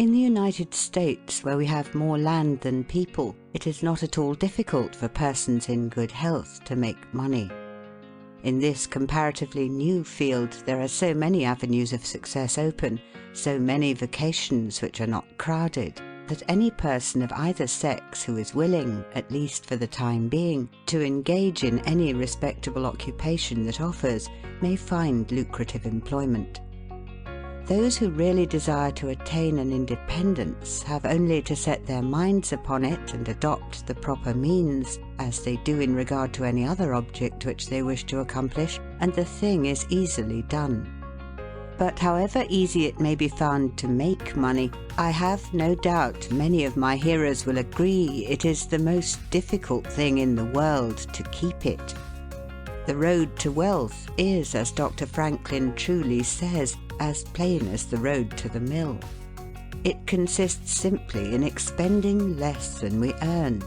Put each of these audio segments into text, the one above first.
In the United States, where we have more land than people, it is not at all difficult for persons in good health to make money. In this comparatively new field, there are so many avenues of success open, so many vocations which are not crowded, that any person of either sex who is willing, at least for the time being, to engage in any respectable occupation that offers, may find lucrative employment. Those who really desire to attain an independence have only to set their minds upon it and adopt the proper means, as they do in regard to any other object which they wish to accomplish, and the thing is easily done. But however easy it may be found to make money, I have no doubt many of my hearers will agree it is the most difficult thing in the world to keep it. The road to wealth is, as Dr. Franklin truly says, as plain as the road to the mill. It consists simply in expending less than we earn.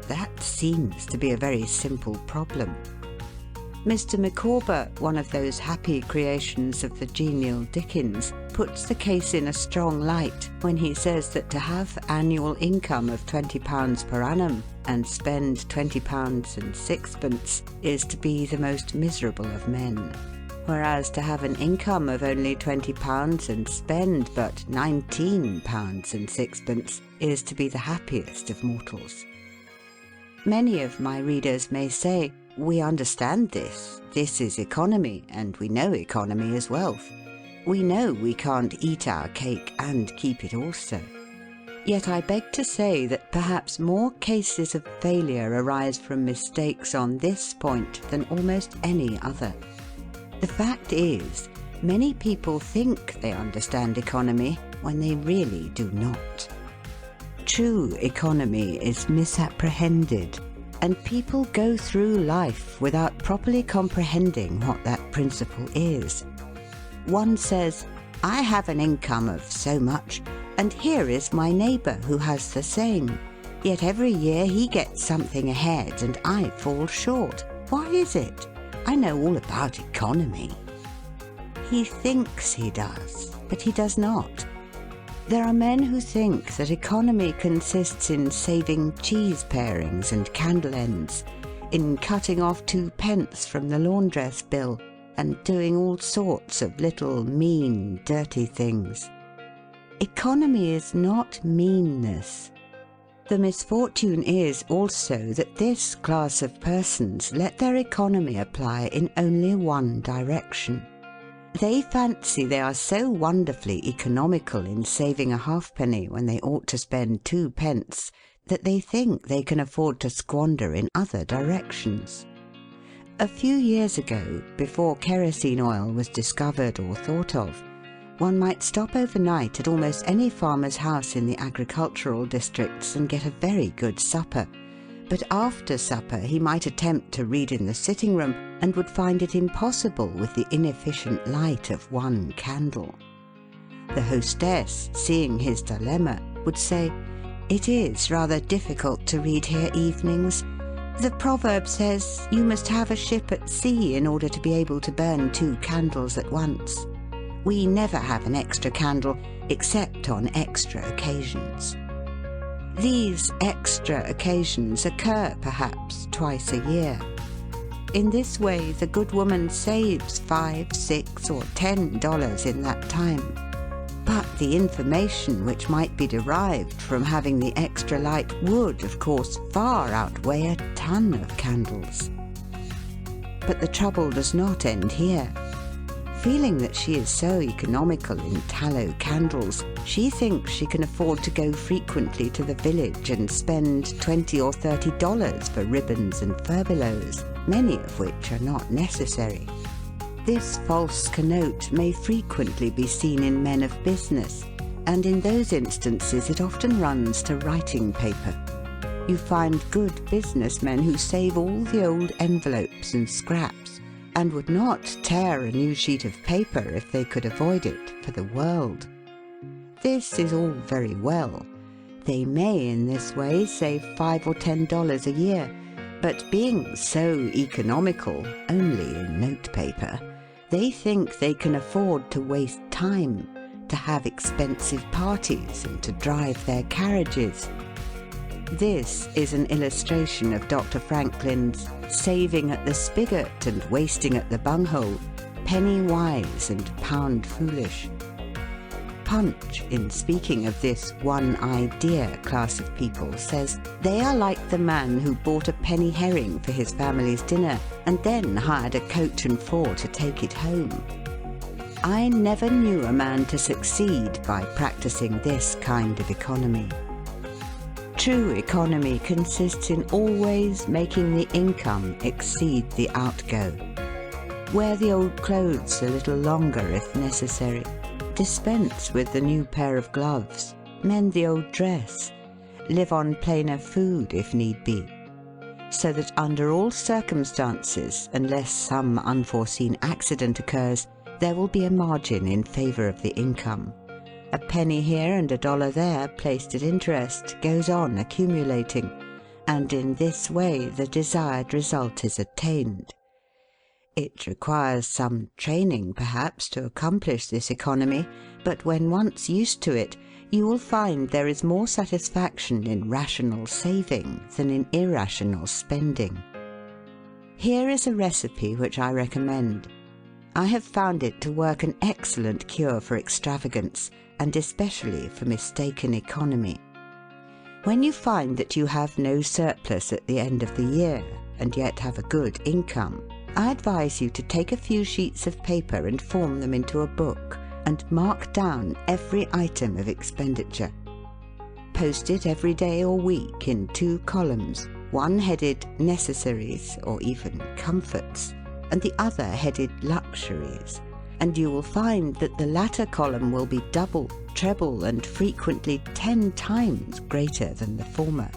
That seems to be a very simple problem. Mr. Micawber, one of those happy creations of the genial Dickens, puts the case in a strong light when he says that to have annual income of £20 per annum and spend £20 and sixpence is to be the most miserable of men, whereas to have an income of only £20 and spend but £19 and sixpence is to be the happiest of mortals. Many of my readers may say, "We understand this. This is economy, and we know economy is wealth. We know we can't eat our cake and keep it also." Yet I beg to say that perhaps more cases of failure arise from mistakes on this point than almost any other. The fact is, many people think they understand economy when they really do not. True economy is misapprehended, and people go through life without properly comprehending what that principle is. One says, "I have an income of so much, and here is my neighbour who has the same. Yet every year he gets something ahead and I fall short. Why is it? I know all about economy." He thinks he does, but he does not. There are men who think that economy consists in saving cheese parings and candle ends, in cutting off 2p from the laundress bill, and doing all sorts of little mean, dirty things. Economy is not meanness. The misfortune is also that this class of persons let their economy apply in only one direction. They fancy they are so wonderfully economical in saving a halfpenny when they ought to spend 2p that they think they can afford to squander in other directions. A few years ago, before kerosene oil was discovered or thought of, one might stop overnight at almost any farmer's house in the agricultural districts and get a very good supper. But after supper he might attempt to read in the sitting room and would find it impossible with the inefficient light of one candle. The hostess, seeing his dilemma, would say, "It is rather difficult to read here evenings. The proverb says you must have a ship at sea in order to be able to burn 2 candles at once. We never have an extra candle except on extra occasions." These extra occasions occur perhaps twice a year. In this way the good woman saves $5, $6, or $10 in that time. But the information which might be derived from having the extra light would, of course, far outweigh a ton of candles. But the trouble does not end here. Feeling that she is so economical in tallow candles, she thinks she can afford to go frequently to the village and spend $20 or $30 for ribbons and furbelows, many of which are not necessary. This false connote may frequently be seen in men of business, and in those instances it often runs to writing paper. You find good businessmen who save all the old envelopes and scraps, and would not tear a new sheet of paper if they could avoid it for the world. This is all very well. They may in this way save $5 or $10 a year, but being so economical only in notepaper, they think they can afford to waste time, to have expensive parties and to drive their carriages. This is an illustration of Dr. Franklin's saving at the spigot and wasting at the bunghole, penny wise and pound foolish. Punch, in speaking of this one idea class of people, says they are like the man who bought a penny herring for his family's dinner and then hired a coach and four to take it home. I never knew a man to succeed by practicing this kind of economy. True economy consists in always making the income exceed the outgo. Wear the old clothes a little longer if necessary. Dispense with the new pair of gloves. Mend the old dress. Live on plainer food if need be. So that under all circumstances, unless some unforeseen accident occurs, there will be a margin in favour of the income. A penny here and a dollar there, placed at interest, goes on accumulating, and in this way the desired result is attained. It requires some training, perhaps, to accomplish this economy, but when once used to it, you will find there is more satisfaction in rational saving than in irrational spending. Here is a recipe which I recommend. I have found it to work an excellent cure for extravagance, and especially for mistaken economy. When you find that you have no surplus at the end of the year, and yet have a good income, I advise you to take a few sheets of paper and form them into a book, and mark down every item of expenditure. Post it every day or week in 2 columns, one headed Necessaries or even Comforts, and the other headed Luxuries, and you will find that the latter column will be double, treble, and frequently 10 times greater than the former.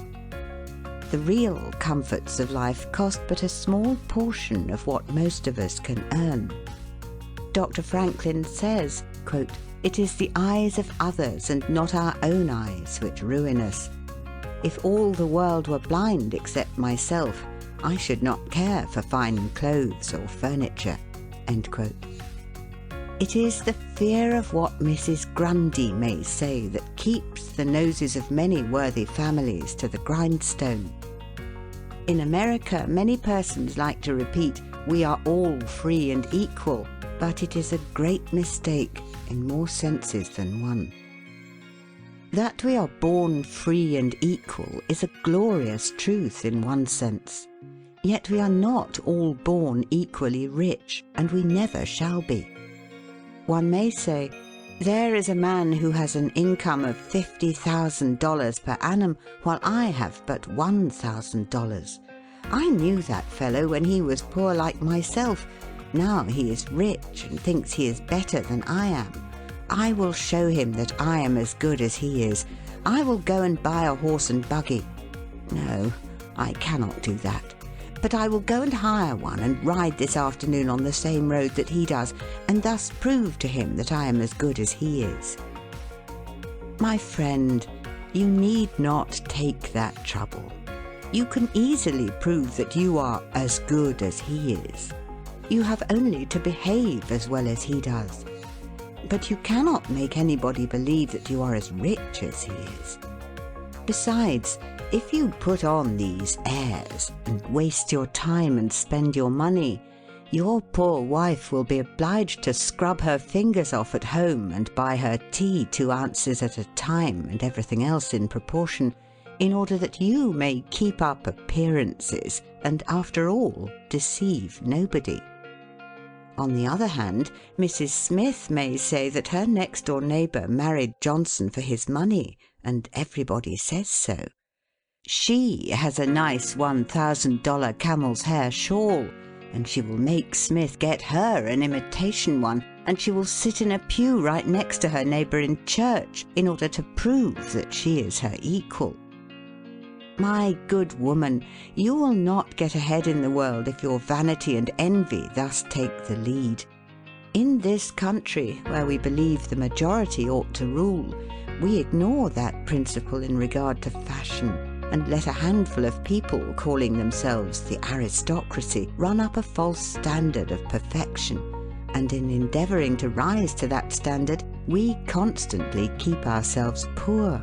The real comforts of life cost but a small portion of what most of us can earn. Dr. Franklin says, quote, "It is the eyes of others and not our own eyes which ruin us. If all the world were blind except myself, I should not care for fine clothes or furniture." End quote. It is the fear of what Mrs. Grundy may say that keeps the noses of many worthy families to the grindstone. In America, many persons like to repeat, "We are all free and equal," but it is a great mistake in more senses than one. That we are born free and equal is a glorious truth in one sense. Yet we are not all born equally rich, and we never shall be. One may say, there is a man who has an income of $50,000 per annum, while I have but $1,000. I knew that fellow when he was poor like myself. Now he is rich and thinks he is better than I am. I will show him that I am as good as he is. I will go and buy a horse and buggy. No, I cannot do that. But I will go and hire one and ride this afternoon on the same road that he does, and thus prove to him that I am as good as he is. My friend, you need not take that trouble. You can easily prove that you are as good as he is. You have only to behave as well as he does. But you cannot make anybody believe that you are as rich as he is. Besides, if you put on these airs and waste your time and spend your money, your poor wife will be obliged to scrub her fingers off at home and buy her tea 2 ounces at a time and everything else in proportion, in order that you may keep up appearances and, after all, deceive nobody. On the other hand, Mrs. Smith may say that her next-door neighbour married Johnson for his money, and everybody says so. She has a nice $1,000 camel's hair shawl, and she will make Smith get her an imitation one, and she will sit in a pew right next to her neighbour in church in order to prove that she is her equal. My good woman, you will not get ahead in the world if your vanity and envy thus take the lead. In this country, where we believe the majority ought to rule, we ignore that principle in regard to fashion, and let a handful of people calling themselves the aristocracy run up a false standard of perfection, and in endeavouring to rise to that standard we constantly keep ourselves poor,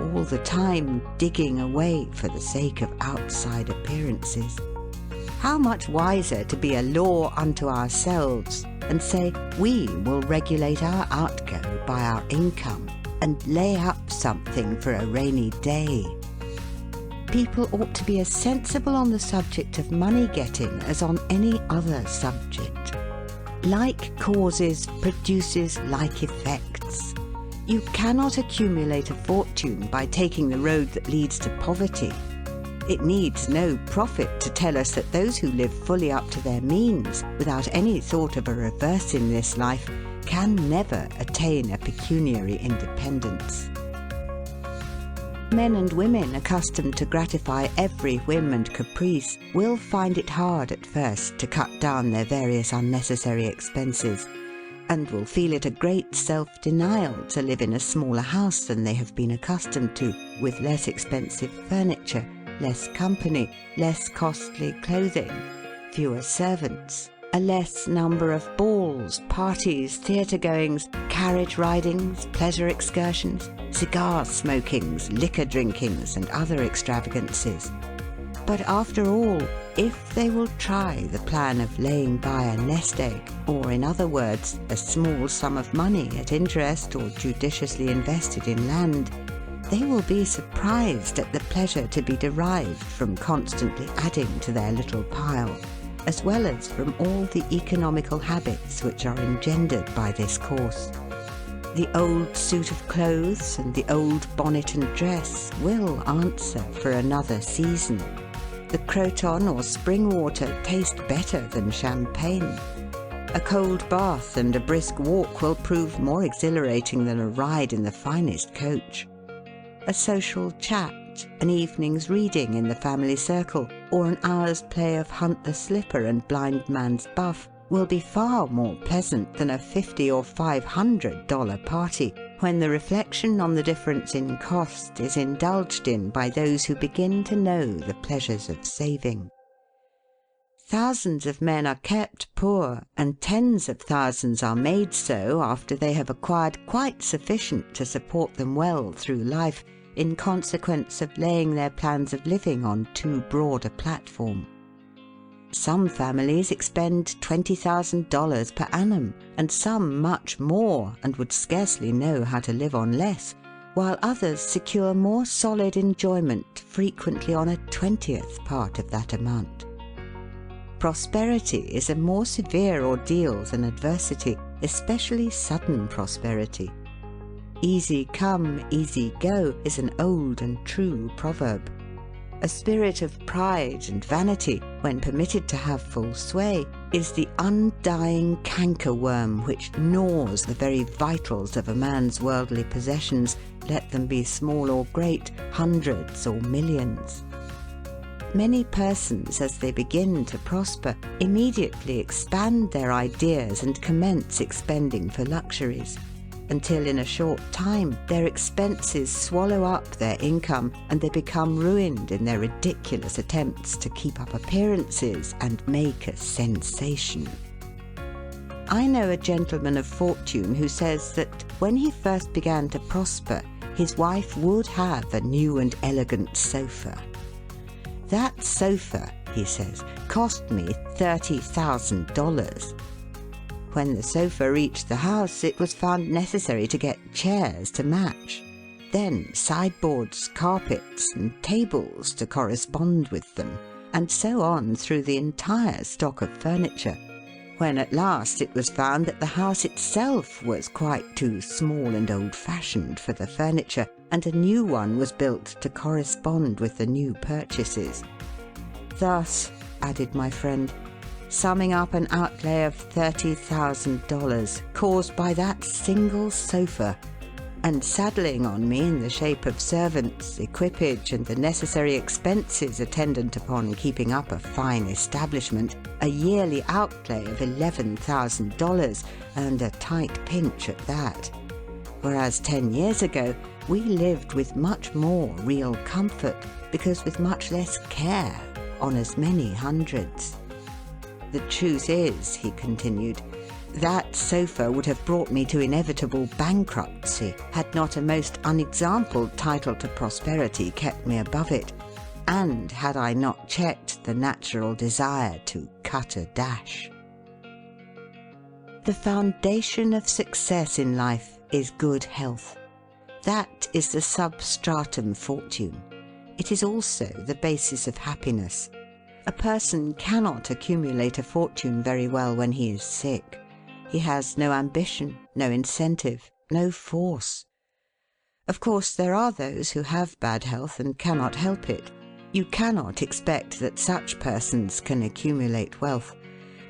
all the time digging away for the sake of outside appearances. How much wiser to be a law unto ourselves and say we will regulate our outgo by our income and lay up something for a rainy day. People ought to be as sensible on the subject of money getting as on any other subject. Like causes produces like effects. You cannot accumulate a fortune by taking the road that leads to poverty. It needs no prophet to tell us that those who live fully up to their means, without any thought of a reverse in this life, can never attain a pecuniary independence. Men and women accustomed to gratify every whim and caprice will find it hard at first to cut down their various unnecessary expenses, and will feel it a great self-denial to live in a smaller house than they have been accustomed to, with less expensive furniture, less company, less costly clothing, fewer servants, a less number of balls, parties, theatre-goings, carriage ridings, pleasure excursions, cigar smokings, liquor drinkings, and other extravagances. But after all, if they will try the plan of laying by a nest egg, or in other words, a small sum of money at interest or judiciously invested in land, they will be surprised at the pleasure to be derived from constantly adding to their little pile, as well as from all the economical habits which are engendered by this course. The old suit of clothes and the old bonnet and dress will answer for another season. The croton or spring water taste better than champagne. A cold bath and a brisk walk will prove more exhilarating than a ride in the finest coach. A social chat, an evening's reading in the family circle, or an hour's play of hunt the slipper and blind man's buff will be far more pleasant than a $50 or $500 party, when the reflection on the difference in cost is indulged in by those who begin to know the pleasures of saving. Thousands of men are kept poor, and tens of thousands are made so after they have acquired quite sufficient to support them well through life, in consequence of laying their plans of living on too broad a platform. Some families expend $20,000 per annum, and some much more, and would scarcely know how to live on less, while others secure more solid enjoyment frequently on a 20th part of that amount. Prosperity is a more severe ordeal than adversity, especially sudden prosperity. Easy come, easy go is an old and true proverb. A spirit of pride and vanity, when permitted to have full sway, is the undying cankerworm which gnaws the very vitals of a man's worldly possessions, let them be small or great, hundreds or millions. Many persons, as they begin to prosper, immediately expand their ideas and commence expending for luxuries, until in a short time their expenses swallow up their income, and they become ruined in their ridiculous attempts to keep up appearances and make a sensation. I know a gentleman of fortune who says that when he first began to prosper, his wife would have a new and elegant sofa. That sofa, he says, cost me $30,000. When the sofa reached the house, it was found necessary to get chairs to match, then sideboards, carpets, and tables to correspond with them, and so on through the entire stock of furniture, when at last it was found that the house itself was quite too small and old-fashioned for the furniture, and a new one was built to correspond with the new purchases. Thus, added my friend, summing up an outlay of $30,000 caused by that single sofa, and saddling on me in the shape of servants, equipage, and the necessary expenses attendant upon keeping up a fine establishment, a yearly outlay of $11,000, and a tight pinch at that. Whereas 10 years ago, we lived with much more real comfort, because with much less care, on as many hundreds. The truth is, he continued, That sofa would have brought me to inevitable bankruptcy had not a most unexampled title to prosperity kept me above it, and had I not checked the natural desire to cut a dash. The foundation of success in life is good health. That is the substratum fortune. It is also the basis of happiness. A person cannot accumulate a fortune very well when he is sick. He has no ambition, no incentive, no force. Of course, there are those who have bad health and cannot help it. You cannot expect that such persons can accumulate wealth,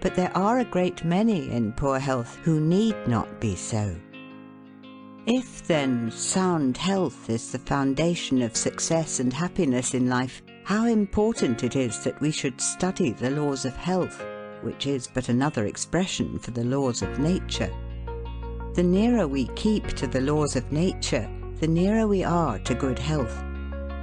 but there are a great many in poor health who need not be so. If, then, sound health is the foundation of success and happiness in life, how important it is that we should study the laws of health, which is but another expression for the laws of nature. The nearer we keep to the laws of nature, the nearer we are to good health.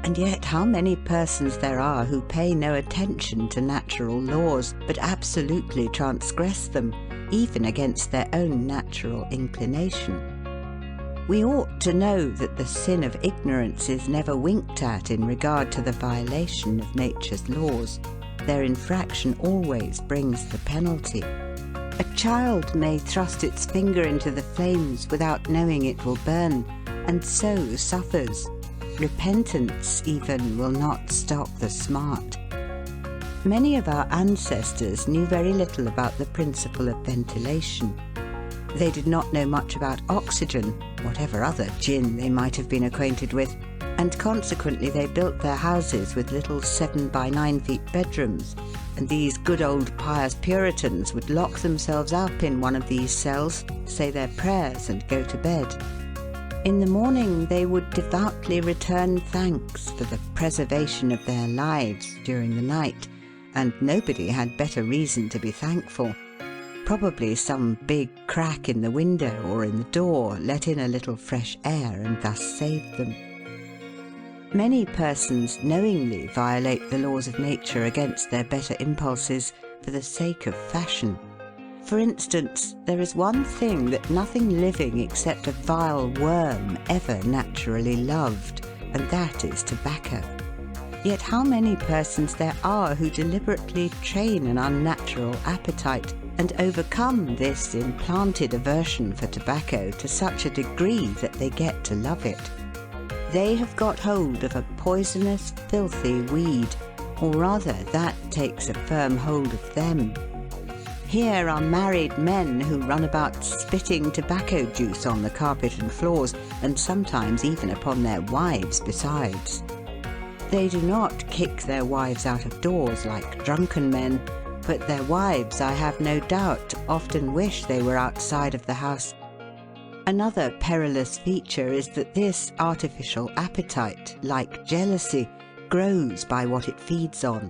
And yet how many persons there are who pay no attention to natural laws, but absolutely transgress them, even against their own natural inclination. We ought to know that the sin of ignorance is never winked at in regard to the violation of nature's laws. Their infraction always brings the penalty. A child may thrust its finger into the flames without knowing it will burn, and so suffers. Repentance even will not stop the smart. Many of our ancestors knew very little about the principle of ventilation. They did not know much about oxygen, whatever other gin they might have been acquainted with, and consequently they built their houses with little 7 by 9 feet bedrooms, and these good old pious Puritans would lock themselves up in one of these cells, say their prayers and go to bed. In the morning they would devoutly return thanks for the preservation of their lives during the night, and nobody had better reason to be thankful. Probably some big crack in the window or in the door let in a little fresh air and thus saved them. Many persons knowingly violate the laws of nature against their better impulses for the sake of fashion. For instance, there is one thing that nothing living except a vile worm ever naturally loved, and that is tobacco. Yet how many persons there are who deliberately train an unnatural appetite and overcome this implanted aversion for tobacco to such a degree that they get to love it. They have got hold of a poisonous, filthy weed, or rather that takes a firm hold of them. Here are married men who run about spitting tobacco juice on the carpet and floors, and sometimes even upon their wives besides. They do not kick their wives out of doors like drunken men, but their wives, I have no doubt, often wish they were outside of the house. Another perilous feature is that this artificial appetite, like jealousy, grows by what it feeds on.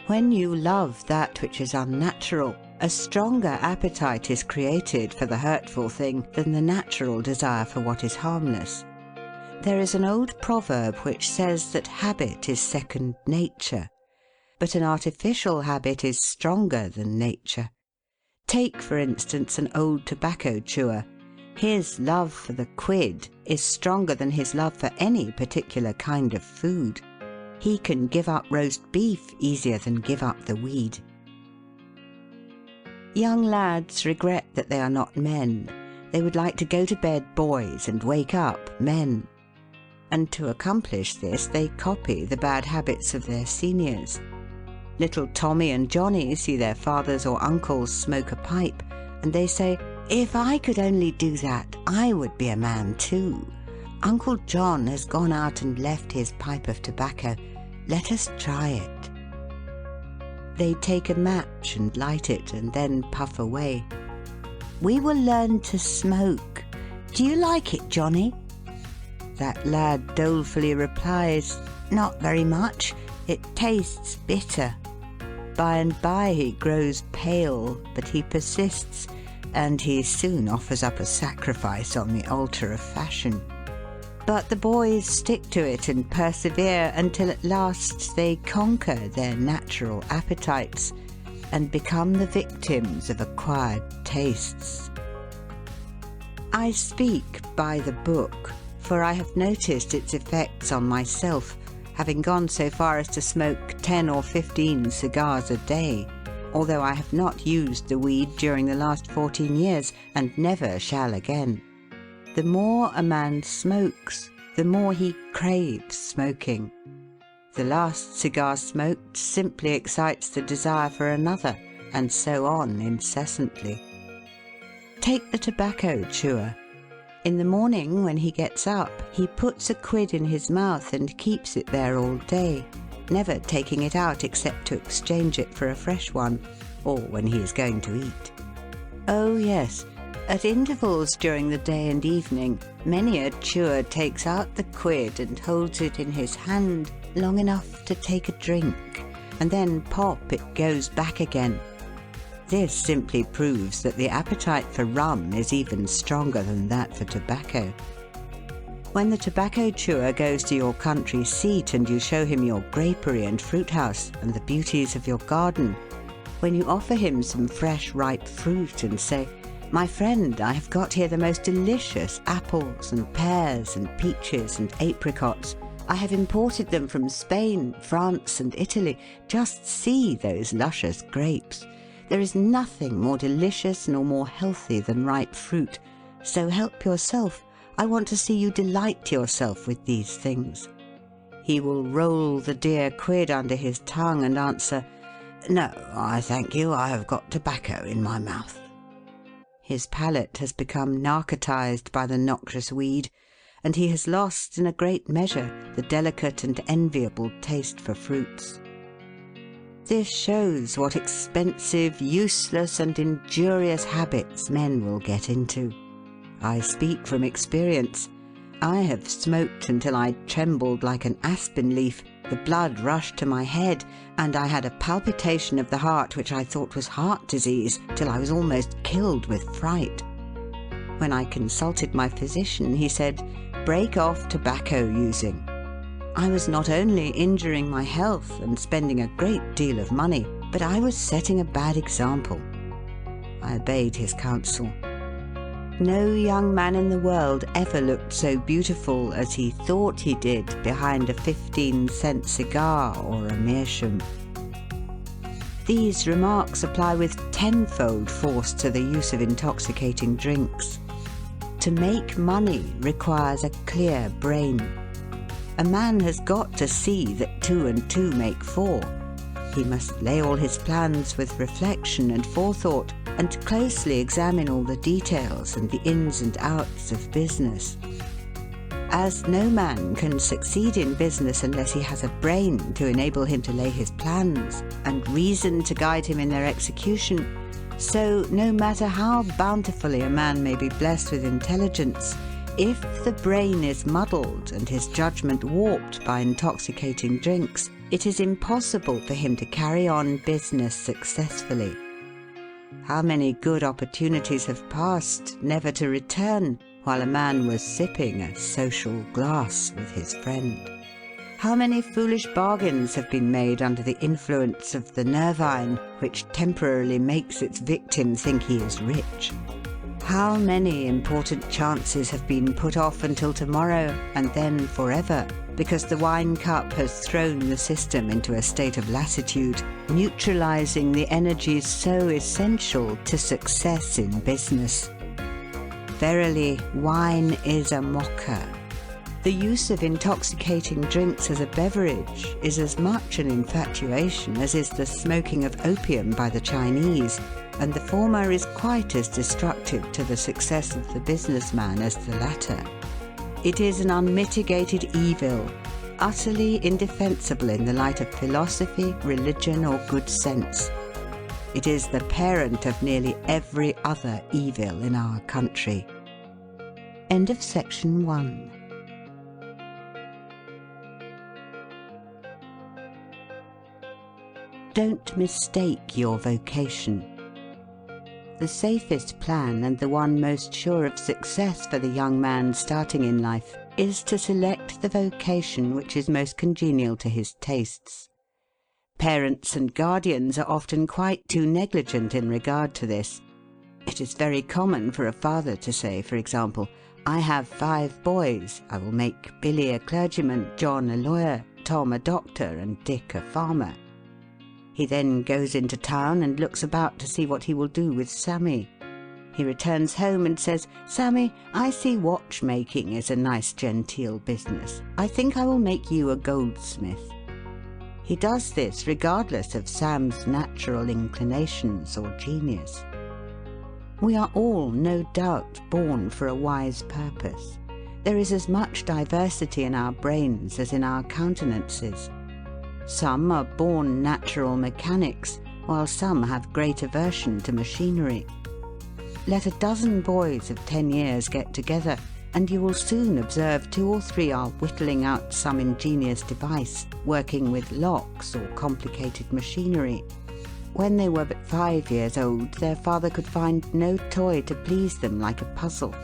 When you love that which is unnatural, a stronger appetite is created for the hurtful thing than the natural desire for what is harmless. There is an old proverb which says that habit is second nature, but an artificial habit is stronger than nature. Take, for instance, an old tobacco chewer. His love for the quid is stronger than his love for any particular kind of food. He can give up roast beef easier than give up the weed. Young lads regret that they are not men. They would like to go to bed boys and wake up men. And to accomplish this, they copy the bad habits of their seniors. Little Tommy and Johnny see their fathers or uncles smoke a pipe, and they say, "If I could only do that, I would be a man too. Uncle John has gone out and left his pipe of tobacco. Let us try it." They take a match and light it and then puff away. "We will learn to smoke. Do you like it, Johnny?" That lad dolefully replies, "Not very much. It tastes bitter." By and by he grows pale, but he persists, and he soon offers up a sacrifice on the altar of fashion. But the boys stick to it and persevere until at last they conquer their natural appetites, and become the victims of acquired tastes. I speak by the book, for I have noticed its effects on myself, having gone so far as to smoke 10 or 15 cigars a day, although I have not used the weed during the last 14 years, and never shall again. The more a man smokes, the more he craves smoking. The last cigar smoked simply excites the desire for another, and so on incessantly. Take the tobacco chewer. In the morning, when he gets up, he puts a quid in his mouth and keeps it there all day, never taking it out except to exchange it for a fresh one, or when he is going to eat. Oh yes, at intervals during the day and evening, many a chewer takes out the quid and holds it in his hand long enough to take a drink, and then pop it goes back again. This simply proves that the appetite for rum is even stronger than that for tobacco. When the tobacco chewer goes to your country seat and you show him your grapery and fruit house and the beauties of your garden, when you offer him some fresh ripe fruit and say, "My friend, I have got here the most delicious apples and pears and peaches and apricots. I have imported them from Spain, France and Italy. Just see those luscious grapes. There is nothing more delicious nor more healthy than ripe fruit. So help yourself. I want to see you delight yourself with these things." He will roll the dear quid under his tongue and answer, "No, I thank you, I have got tobacco in my mouth." His palate has become narcotized by the noxious weed, and he has lost in a great measure the delicate and enviable taste for fruits. This shows what expensive, useless and injurious habits men will get into. I speak from experience. I have smoked until I trembled like an aspen leaf, the blood rushed to my head, and I had a palpitation of the heart which I thought was heart disease, till I was almost killed with fright. When I consulted my physician, he said, "Break off tobacco using." I was not only injuring my health and spending a great deal of money, but I was setting a bad example. I obeyed his counsel. No young man in the world ever looked so beautiful as he thought he did behind a 15-cent cigar or a meerschaum. These remarks apply with tenfold force to the use of intoxicating drinks. To make money requires a clear brain. A man has got to see that 2 and 2 make 4. He must lay all his plans with reflection and forethought, and closely examine all the details and the ins and outs of business. As no man can succeed in business unless he has a brain to enable him to lay his plans, and reason to guide him in their execution, so no matter how bountifully a man may be blessed with intelligence, if the brain is muddled and his judgment warped by intoxicating drinks, it is impossible for him to carry on business successfully. How many good opportunities have passed, never to return, while a man was sipping a social glass with his friend? How many foolish bargains have been made under the influence of the nervine, which temporarily makes its victim think he is rich? How many important chances have been put off until tomorrow, and then forever, because the wine cup has thrown the system into a state of lassitude, neutralizing the energies so essential to success in business. Verily, wine is a mocker. The use of intoxicating drinks as a beverage is as much an infatuation as is the smoking of opium by the Chinese, and the former is quite as destructive to the success of the businessman as the latter. It is an unmitigated evil, utterly indefensible in the light of philosophy, religion, or good sense. It is the parent of nearly every other evil in our country. End of section 1. Don't mistake your vocation. The safest plan, and the one most sure of success for the young man starting in life, is to select the vocation which is most congenial to his tastes. Parents and guardians are often quite too negligent in regard to this. It is very common for a father to say, for example, "I have 5 boys. I will make Billy a clergyman, John a lawyer, Tom a doctor, and Dick a farmer." He then goes into town and looks about to see what he will do with Sammy. He returns home and says, "Sammy, I see watchmaking is a nice genteel business. I think I will make you a goldsmith." He does this regardless of Sam's natural inclinations or genius. We are all, no doubt, born for a wise purpose. There is as much diversity in our brains as in our countenances. Some are born natural mechanics, while some have great aversion to machinery. Let a dozen boys of 10 years get together, and you will soon observe 2 or 3 are whittling out some ingenious device, working with locks or complicated machinery. When they were but 5 years old, their father could find no toy to please them like a puzzle.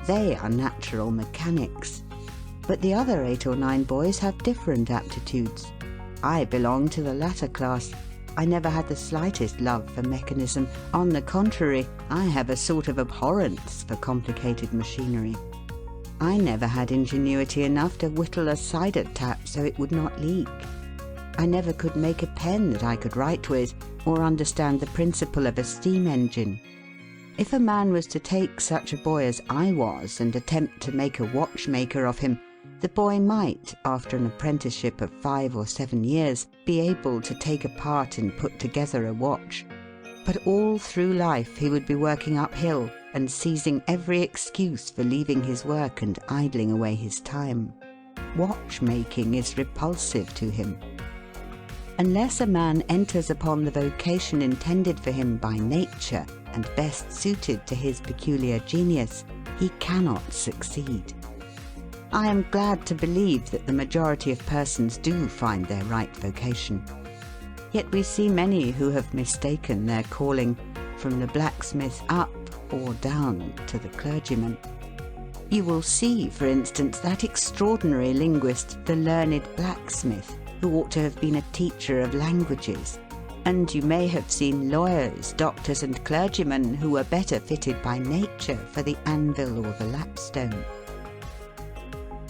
They are natural mechanics. But the other 8 or 9 boys have different aptitudes. I belong to the latter class. I never had the slightest love for mechanism. On the contrary, I have a sort of abhorrence for complicated machinery. I never had ingenuity enough to whittle a cider tap so it would not leak. I never could make a pen that I could write with, or understand the principle of a steam engine. If a man was to take such a boy as I was and attempt to make a watchmaker of him, the boy might, after an apprenticeship of 5 or 7 years, be able to take apart and put together a watch. But all through life he would be working uphill and seizing every excuse for leaving his work and idling away his time. Watchmaking is repulsive to him. Unless a man enters upon the vocation intended for him by nature and best suited to his peculiar genius, he cannot succeed. I am glad to believe that the majority of persons do find their right vocation. Yet we see many who have mistaken their calling, from the blacksmith up or down to the clergyman. You will see, for instance, that extraordinary linguist, the learned blacksmith, who ought to have been a teacher of languages. And you may have seen lawyers, doctors, and clergymen who were better fitted by nature for the anvil or the lapstone.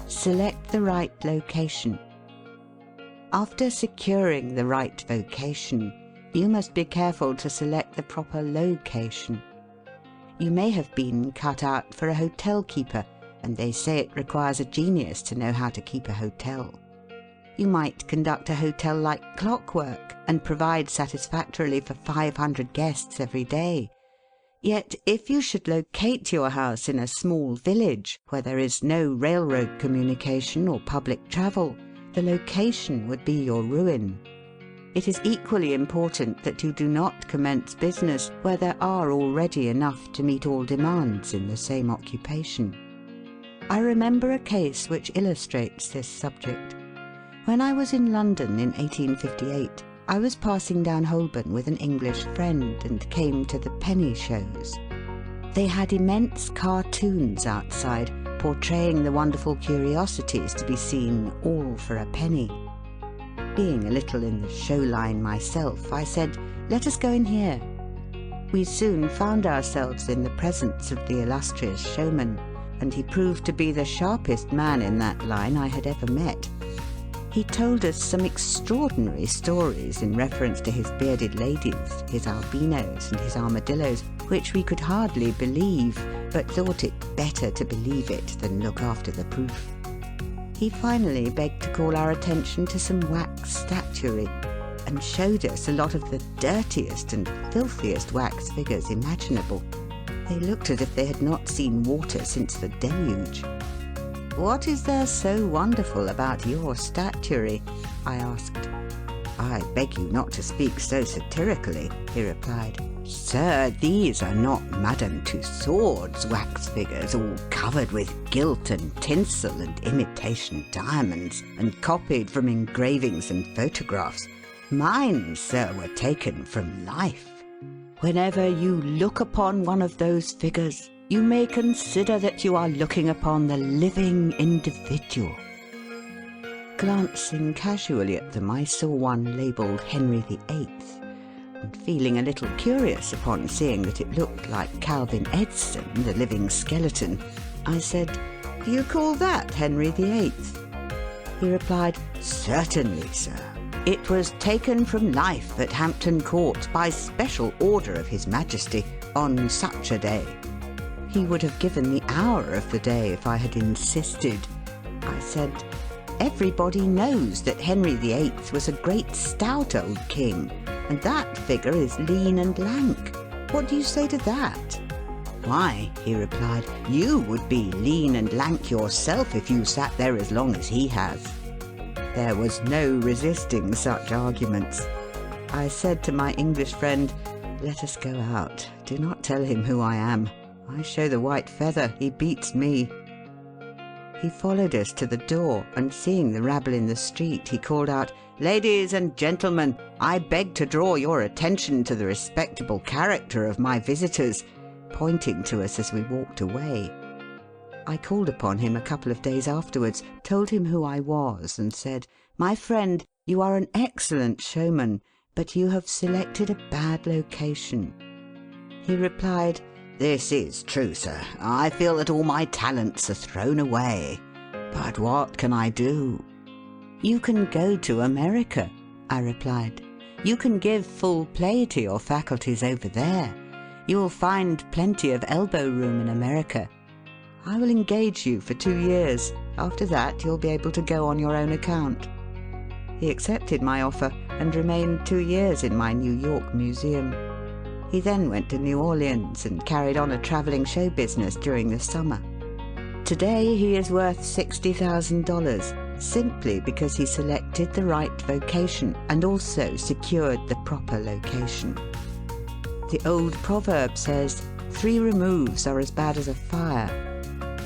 Select the right location. After securing the right vocation, you must be careful to select the proper location. You may have been cut out for a hotel keeper, and they say it requires a genius to know how to keep a hotel. You might conduct a hotel like clockwork and provide satisfactorily for 500 guests every day. Yet if you should locate your house in a small village where there is no railroad communication or public travel, the location would be your ruin. It is equally important that you do not commence business where there are already enough to meet all demands in the same occupation. I remember a case which illustrates this subject. When I was in London in 1858, I was passing down Holborn with an English friend and came to the penny shows. They had immense cartoons outside, portraying the wonderful curiosities to be seen, all for a penny. Being a little in the show line myself, I said, "Let us go in here." We soon found ourselves in the presence of the illustrious showman, and he proved to be the sharpest man in that line I had ever met. He told us some extraordinary stories in reference to his bearded ladies, his albinos, and his armadillos, which we could hardly believe, but thought it better to believe it than look after the proof. He finally begged to call our attention to some wax statuary, and showed us a lot of the dirtiest and filthiest wax figures imaginable. They looked as if they had not seen water since the deluge. "What is there so wonderful about your statuary?" I asked. "I beg you not to speak so satirically," he replied. "Sir, these are not Madame Tussauds wax figures, all covered with gilt and tinsel and imitation diamonds, and copied from engravings and photographs. Mine, sir, were taken from life. Whenever you look upon one of those figures, you may consider that you are looking upon the living individual." Glancing casually at them, I saw one labelled Henry VIII, and feeling a little curious upon seeing that it looked like Calvin Edson, the living skeleton, I said, "Do you call that Henry VIII?" He replied, "Certainly, sir. It was taken from life at Hampton Court by special order of His Majesty on such a day." He would have given the hour of the day if I had insisted. I said, "Everybody knows that Henry VIII was a great stout old king, and that figure is lean and lank. What do you say to that?" "Why," he replied, "you would be lean and lank yourself if you sat there as long as he has." There was no resisting such arguments. I said to my English friend, "Let us go out. Do not tell him who I am. I show the white feather, he beats me." He followed us to the door, and seeing the rabble in the street, he called out, "Ladies and gentlemen, I beg to draw your attention to the respectable character of my visitors," pointing to us as we walked away. I called upon him a couple of days afterwards, told him who I was, and said, "My friend, you are an excellent showman, but you have selected a bad location." He replied, "This is true, sir. I feel that all my talents are thrown away. But what can I do?" "You can go to America," I replied. "You can give full play to your faculties over there. You will find plenty of elbow room in America. I will engage you for 2 years. After that, you'll be able to go on your own account." He accepted my offer and remained 2 years in my New York museum. He then went to New Orleans and carried on a travelling show business during the summer. Today he is worth $60,000 simply because he selected the right vocation and also secured the proper location. The old proverb says, 3 removes are as bad as a fire.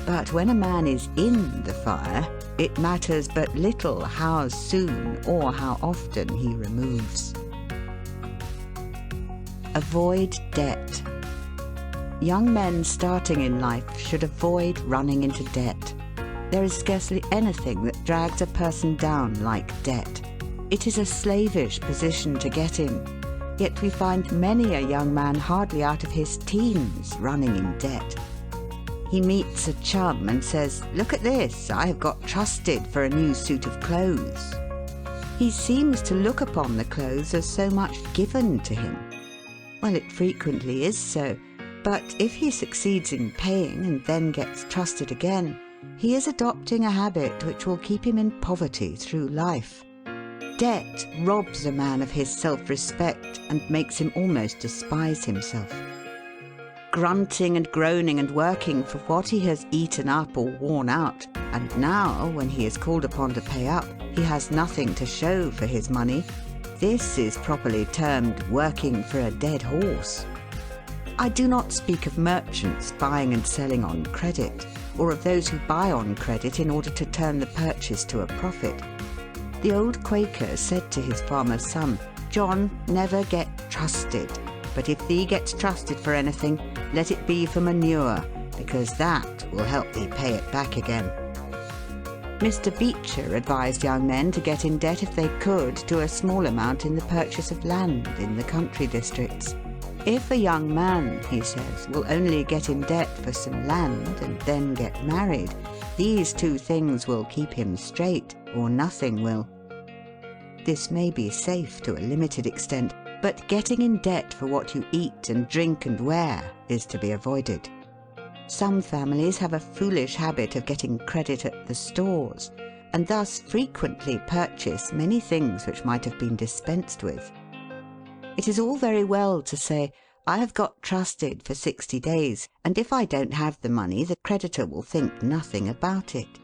But when a man is in the fire, it matters but little how soon or how often he removes. Avoid debt. Young men starting in life should avoid running into debt. There is scarcely anything that drags a person down like debt. It is a slavish position to get in, yet we find many a young man hardly out of his teens running in debt. He meets a chum and says, "Look at this, I have got trusted for a new suit of clothes." He seems to look upon the clothes as so much given to him. Well, it frequently is so, but if he succeeds in paying and then gets trusted again, he is adopting a habit which will keep him in poverty through life. Debt robs a man of his self-respect and makes him almost despise himself. Grunting and groaning and working for what he has eaten up or worn out, and now, when he is called upon to pay up, he has nothing to show for his money. This is properly termed working for a dead horse. I do not speak of merchants buying and selling on credit, or of those who buy on credit in order to turn the purchase to a profit. The old Quaker said to his farmer's son, "John, never get trusted, but if thee gets trusted for anything, let it be for manure, because that will help thee pay it back again." Mr. Beecher advised young men to get in debt if they could to a small amount in the purchase of land in the country districts. If a young man, he says, will only get in debt for some land and then get married, these 2 things will keep him straight, or nothing will. This may be safe to a limited extent, but getting in debt for what you eat and drink and wear is to be avoided. Some families have a foolish habit of getting credit at the stores, and thus frequently purchase many things which might have been dispensed with. It is all very well to say, "I have got trusted for 60 days, and if I don't have the money, the creditor will think nothing about it."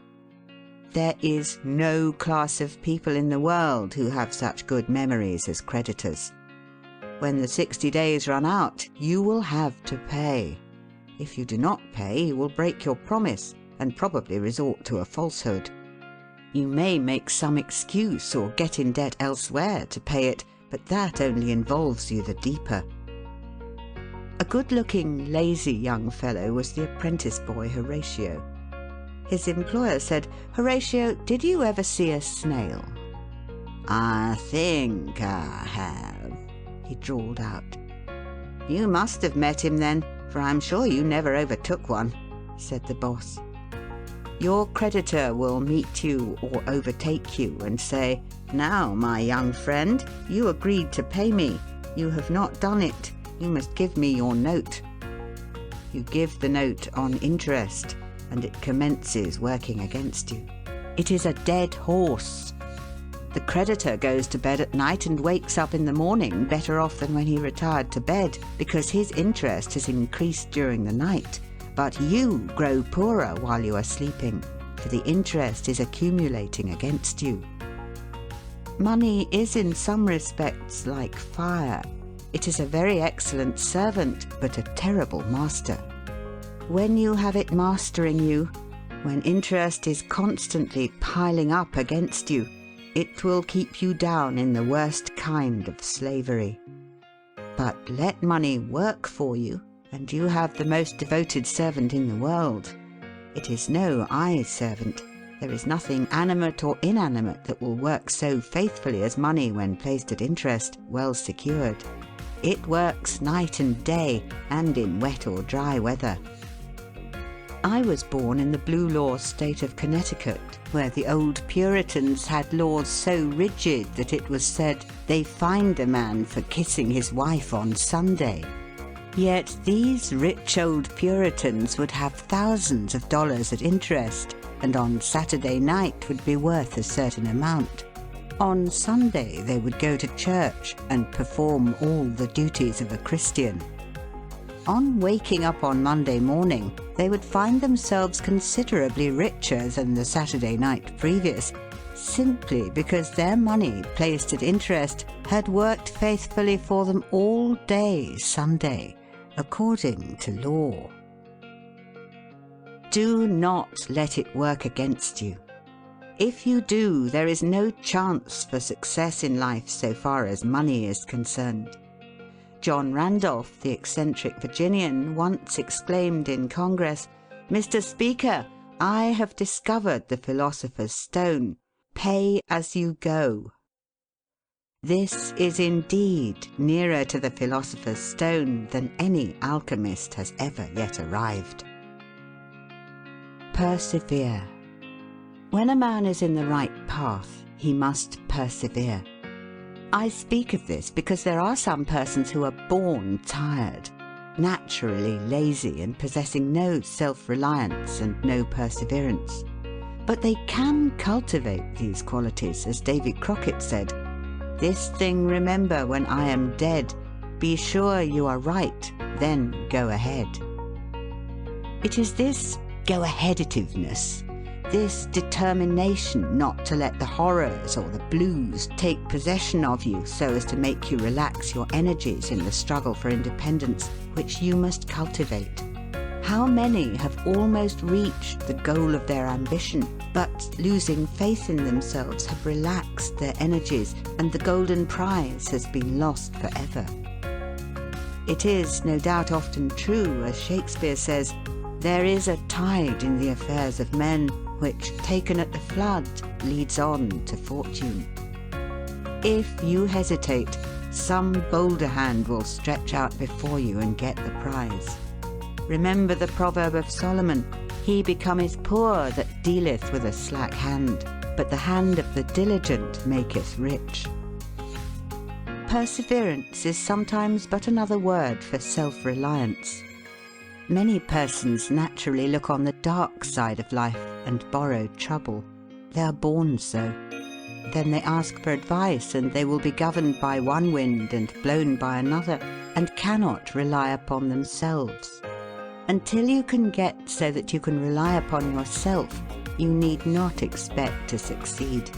There is no class of people in the world who have such good memories as creditors. When the 60 days run out, you will have to pay. If you do not pay, you will break your promise and probably resort to a falsehood. You may make some excuse or get in debt elsewhere to pay it, but that only involves you the deeper. A good-looking, lazy young fellow was the apprentice boy Horatio. His employer said, "Horatio, did you ever see a snail?" "I think I have," he drawled out. "You must have met him then, for I'm sure you never overtook one," said the boss. "Your creditor will meet you or overtake you and say, 'Now, my young friend, you agreed to pay me. You have not done it. You must give me your note.' You give the note on interest, and it commences working against you. It is a dead horse. The creditor goes to bed at night and wakes up in the morning better off than when he retired to bed, because his interest has increased during the night. But you grow poorer while you are sleeping, for the interest is accumulating against you. Money is in some respects like fire. It is a very excellent servant, but a terrible master. When you have it mastering you, when interest is constantly piling up against you, it will keep you down in the worst kind of slavery. But let money work for you, and you have the most devoted servant in the world. It is no eye servant. There is nothing animate or inanimate that will work so faithfully as money when placed at interest, well secured. It works night and day, and in wet or dry weather. I was born in the Blue Law state of Connecticut, where the old Puritans had laws so rigid that it was said they fined a man for kissing his wife on Sunday. Yet these rich old Puritans would have thousands of dollars at interest, and on Saturday night would be worth a certain amount. On Sunday they would go to church and perform all the duties of a Christian. On waking up on Monday morning, they would find themselves considerably richer than the Saturday night previous, simply because their money placed at interest had worked faithfully for them all day Sunday, according to law. Do not let it work against you. If you do, there is no chance for success in life so far as money is concerned. John Randolph, the eccentric Virginian, once exclaimed in Congress, "Mr. Speaker, I have discovered the philosopher's stone. Pay as you go." This is indeed nearer to the philosopher's stone than any alchemist has ever yet arrived. Persevere. When a man is in the right path, he must persevere. I speak of this because there are some persons who are born tired, naturally lazy and possessing no self-reliance and no perseverance. But they can cultivate these qualities, as Davy Crockett said, "This thing remember when I am dead, be sure you are right, then go ahead." It is this go-aheaditiveness, this determination not to let the horrors or the blues take possession of you so as to make you relax your energies in the struggle for independence, which you must cultivate. How many have almost reached the goal of their ambition, but losing faith in themselves have relaxed their energies, and the golden prize has been lost forever. It is no doubt often true, as Shakespeare says, "There is a tide in the affairs of men, which, taken at the flood, leads on to fortune." If you hesitate, some bolder hand will stretch out before you and get the prize. Remember the proverb of Solomon, "He becometh poor that dealeth with a slack hand, but the hand of the diligent maketh rich." Perseverance is sometimes but another word for self-reliance. Many persons naturally look on the dark side of life and borrow trouble. They are born so. Then they ask for advice, and they will be governed by one wind and blown by another, and cannot rely upon themselves. Until you can get so that you can rely upon yourself, you need not expect to succeed.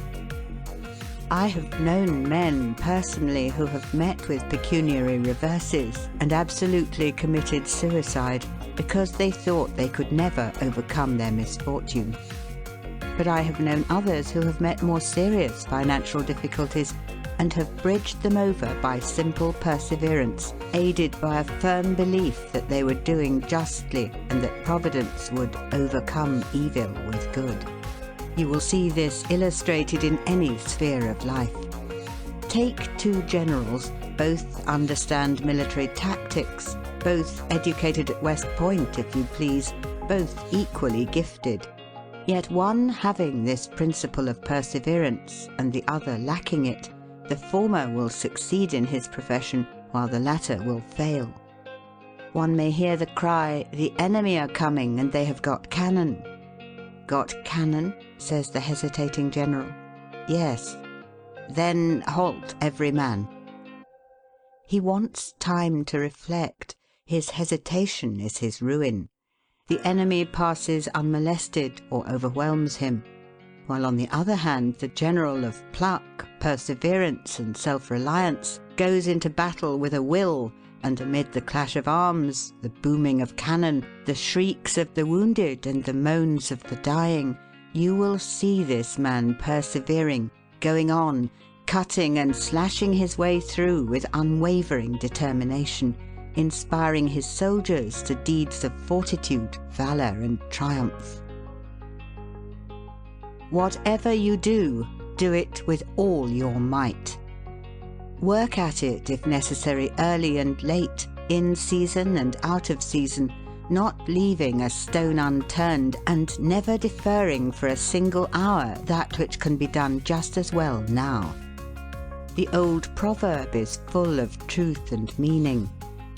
I have known men personally who have met with pecuniary reverses and absolutely committed suicide because they thought they could never overcome their misfortune. But I have known others who have met more serious financial difficulties and have bridged them over by simple perseverance, aided by a firm belief that they were doing justly and that Providence would overcome evil with good. You will see this illustrated in any sphere of life. Take two generals, both understand military tactics, both educated at West Point, if you please, both equally gifted. Yet one having this principle of perseverance and the other lacking it, the former will succeed in his profession while the latter will fail. One may hear the cry, "The enemy are coming and they have got cannon." "Got cannon?" says the hesitating general. "Yes." "Then halt every man." He wants time to reflect. His hesitation is his ruin. The enemy passes unmolested or overwhelms him, while on the other hand the general of pluck, perseverance, and self-reliance goes into battle with a will, and amid the clash of arms, the booming of cannon, the shrieks of the wounded, and the moans of the dying, you will see this man persevering, going on, cutting and slashing his way through with unwavering determination, inspiring his soldiers to deeds of fortitude, valour, and triumph. Whatever you do, do it with all your might. Work at it, if necessary, early and late, in season and out of season, not leaving a stone unturned, and never deferring for a single hour that which can be done just as well now. The old proverb is full of truth and meaning.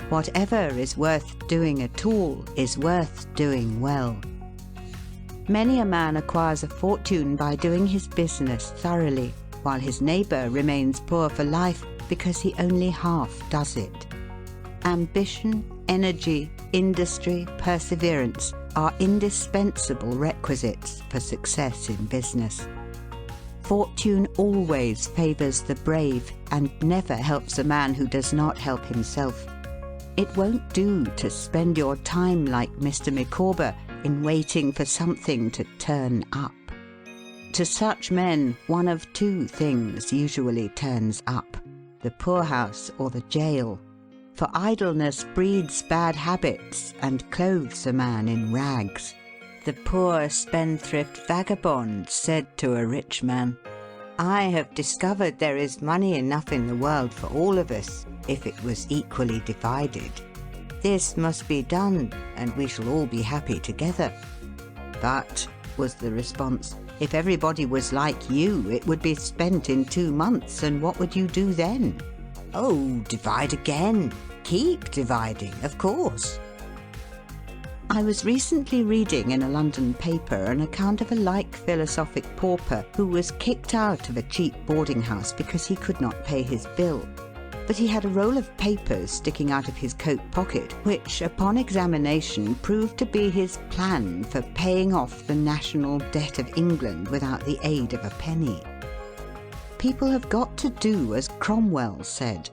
Whatever is worth doing at all is worth doing well. Many a man acquires a fortune by doing his business thoroughly, while his neighbour remains poor for life because he only half does it. Ambition, energy, industry, perseverance are indispensable requisites for success in business. Fortune always favours the brave and never helps a man who does not help himself. It won't do to spend your time like Mr. Micawber in waiting for something to turn up. To such men, one of two things usually turns up: the poorhouse or the jail. For idleness breeds bad habits and clothes a man in rags. The poor spendthrift vagabond said to a rich man, "I have discovered there is money enough in the world for all of us, if it was equally divided. This must be done, and we shall all be happy together." "But," was the response, "if everybody was like you, it would be spent in 2 months, and what would you do then?" "Oh, divide again. Keep dividing, of course." I was recently reading in a London paper an account of a like philosophic pauper who was kicked out of a cheap boarding house because he could not pay his bill. But he had a roll of papers sticking out of his coat pocket, which, upon examination, proved to be his plan for paying off the national debt of England without the aid of a penny. People have got to do as Cromwell said: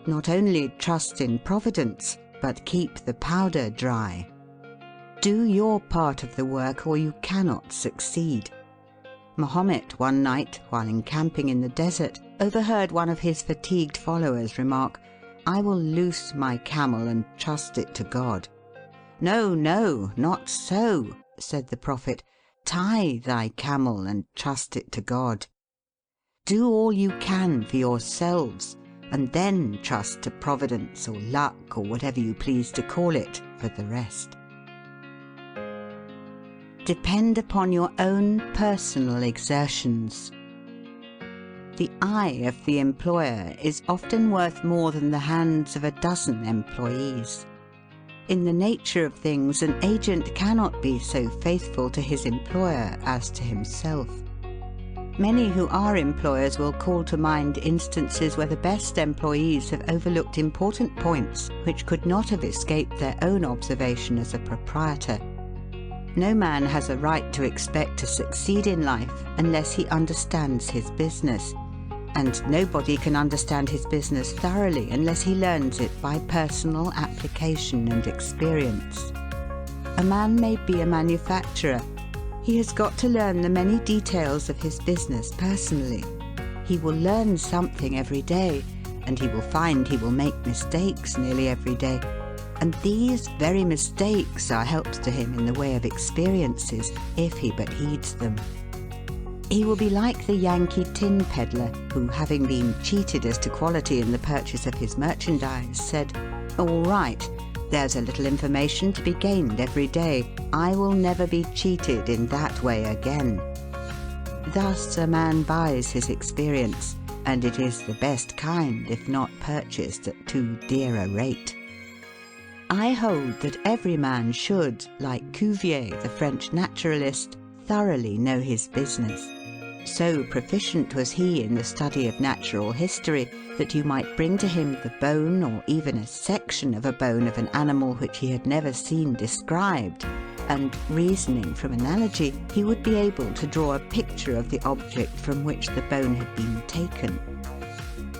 not only trust in Providence, but keep the powder dry. Do your part of the work or you cannot succeed. Mahomet one night, while encamping in the desert, overheard one of his fatigued followers remark, "I will loose my camel and trust it to God." "No, no, not so," said the Prophet. "Tie thy camel and trust it to God." Do all you can for yourselves, and then trust to Providence or luck or whatever you please to call it for the rest. Depend upon your own personal exertions. The eye of the employer is often worth more than the hands of a dozen employees. In the nature of things, an agent cannot be so faithful to his employer as to himself. Many who are employers will call to mind instances where the best employees have overlooked important points which could not have escaped their own observation as a proprietor. No man has a right to expect to succeed in life unless he understands his business, and nobody can understand his business thoroughly unless he learns it by personal application and experience. A man may be a manufacturer. He has got to learn the many details of his business personally. He will learn something every day, and he will find he will make mistakes nearly every day. And these very mistakes are helps to him in the way of experiences, if he but heeds them. He will be like the Yankee tin peddler who, having been cheated as to quality in the purchase of his merchandise, said, "All right, there's a little information to be gained every day. I will never be cheated in that way again." Thus a man buys his experience, and it is the best kind if not purchased at too dear a rate. I hold that every man should, like Cuvier, the French naturalist, thoroughly know his business. So proficient was he in the study of natural history that you might bring to him the bone or even a section of a bone of an animal which he had never seen described, and, reasoning from analogy, he would be able to draw a picture of the object from which the bone had been taken.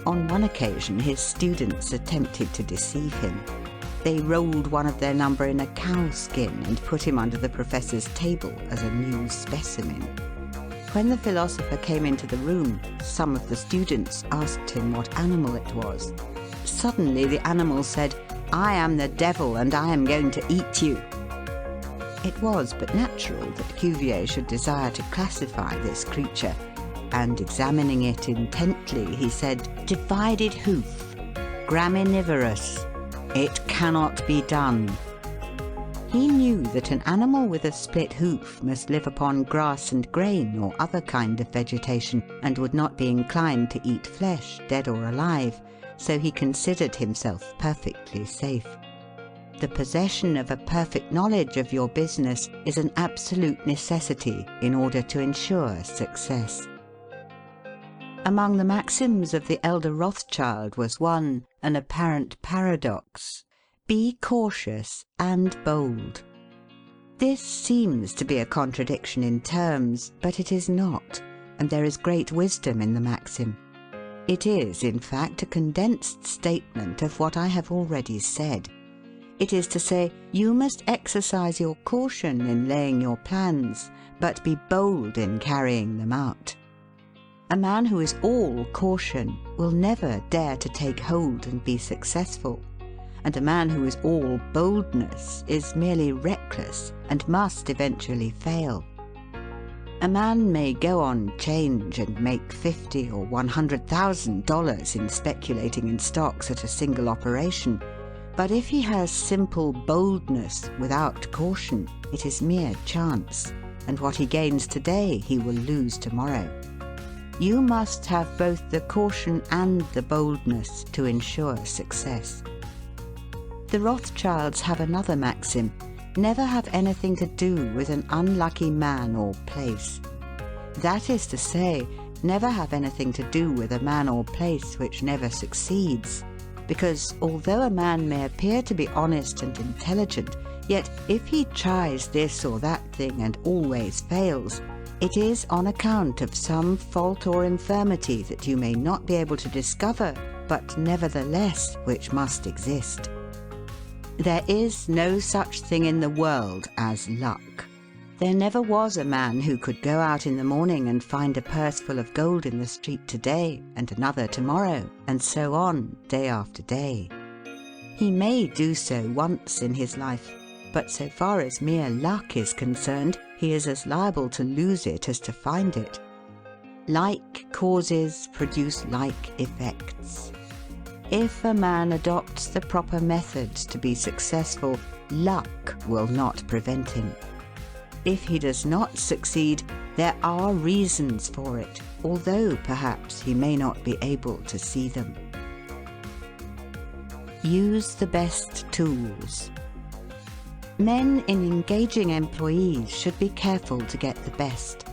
On one occasion his students attempted to deceive him. They rolled one of their number in a cow skin and put him under the professor's table as a new specimen. When the philosopher came into the room, some of the students asked him what animal it was. Suddenly the animal said, "I am the devil and I am going to eat you." It was but natural that Cuvier should desire to classify this creature, and examining it intently, he said, "Divided hoof, graminivorous. It cannot be done." He knew that an animal with a split hoof must live upon grass and grain or other kind of vegetation, and would not be inclined to eat flesh, dead or alive, so he considered himself perfectly safe. The possession of a perfect knowledge of your business is an absolute necessity in order to ensure success. Among the maxims of the elder Rothschild was one, an apparent paradox: be cautious and bold. This seems to be a contradiction in terms, but it is not, and there is great wisdom in the maxim. It is, in fact, a condensed statement of what I have already said. It is to say, you must exercise your caution in laying your plans, but be bold in carrying them out. A man who is all caution will never dare to take hold and be successful, and a man who is all boldness is merely reckless and must eventually fail. A man may go on 'change and make $50,000 or $100,000 in speculating in stocks at a single operation, but if he has simple boldness without caution, it is mere chance, and what he gains today he will lose tomorrow. You must have both the caution and the boldness to ensure success. The Rothschilds have another maxim: never have anything to do with an unlucky man or place. That is to say, never have anything to do with a man or place which never succeeds, because although a man may appear to be honest and intelligent, yet if he tries this or that thing and always fails, it is on account of some fault or infirmity that you may not be able to discover, but nevertheless which must exist. There is no such thing in the world as luck. There never was a man who could go out in the morning and find a purse full of gold in the street today, and another tomorrow, and so on, day after day. He may do so once in his life, but so far as mere luck is concerned, he is as liable to lose it as to find it. Like causes produce like effects. If a man adopts the proper methods to be successful, luck will not prevent him. If he does not succeed, there are reasons for it, although perhaps he may not be able to see them. Use the best tools. Men in engaging employees should be careful to get the best.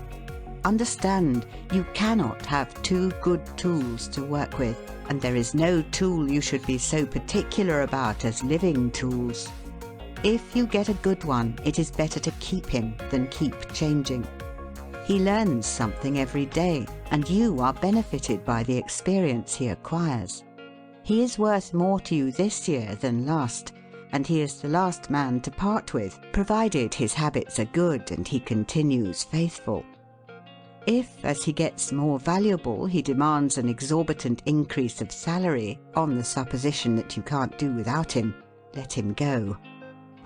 Understand, you cannot have two good tools to work with, and there is no tool you should be so particular about as living tools. If you get a good one, it is better to keep him than keep changing. He learns something every day, and you are benefited by the experience he acquires. He is worth more to you this year than last, and he is the last man to part with, provided his habits are good and he continues faithful. If, as he gets more valuable, he demands an exorbitant increase of salary on the supposition that you can't do without him, let him go.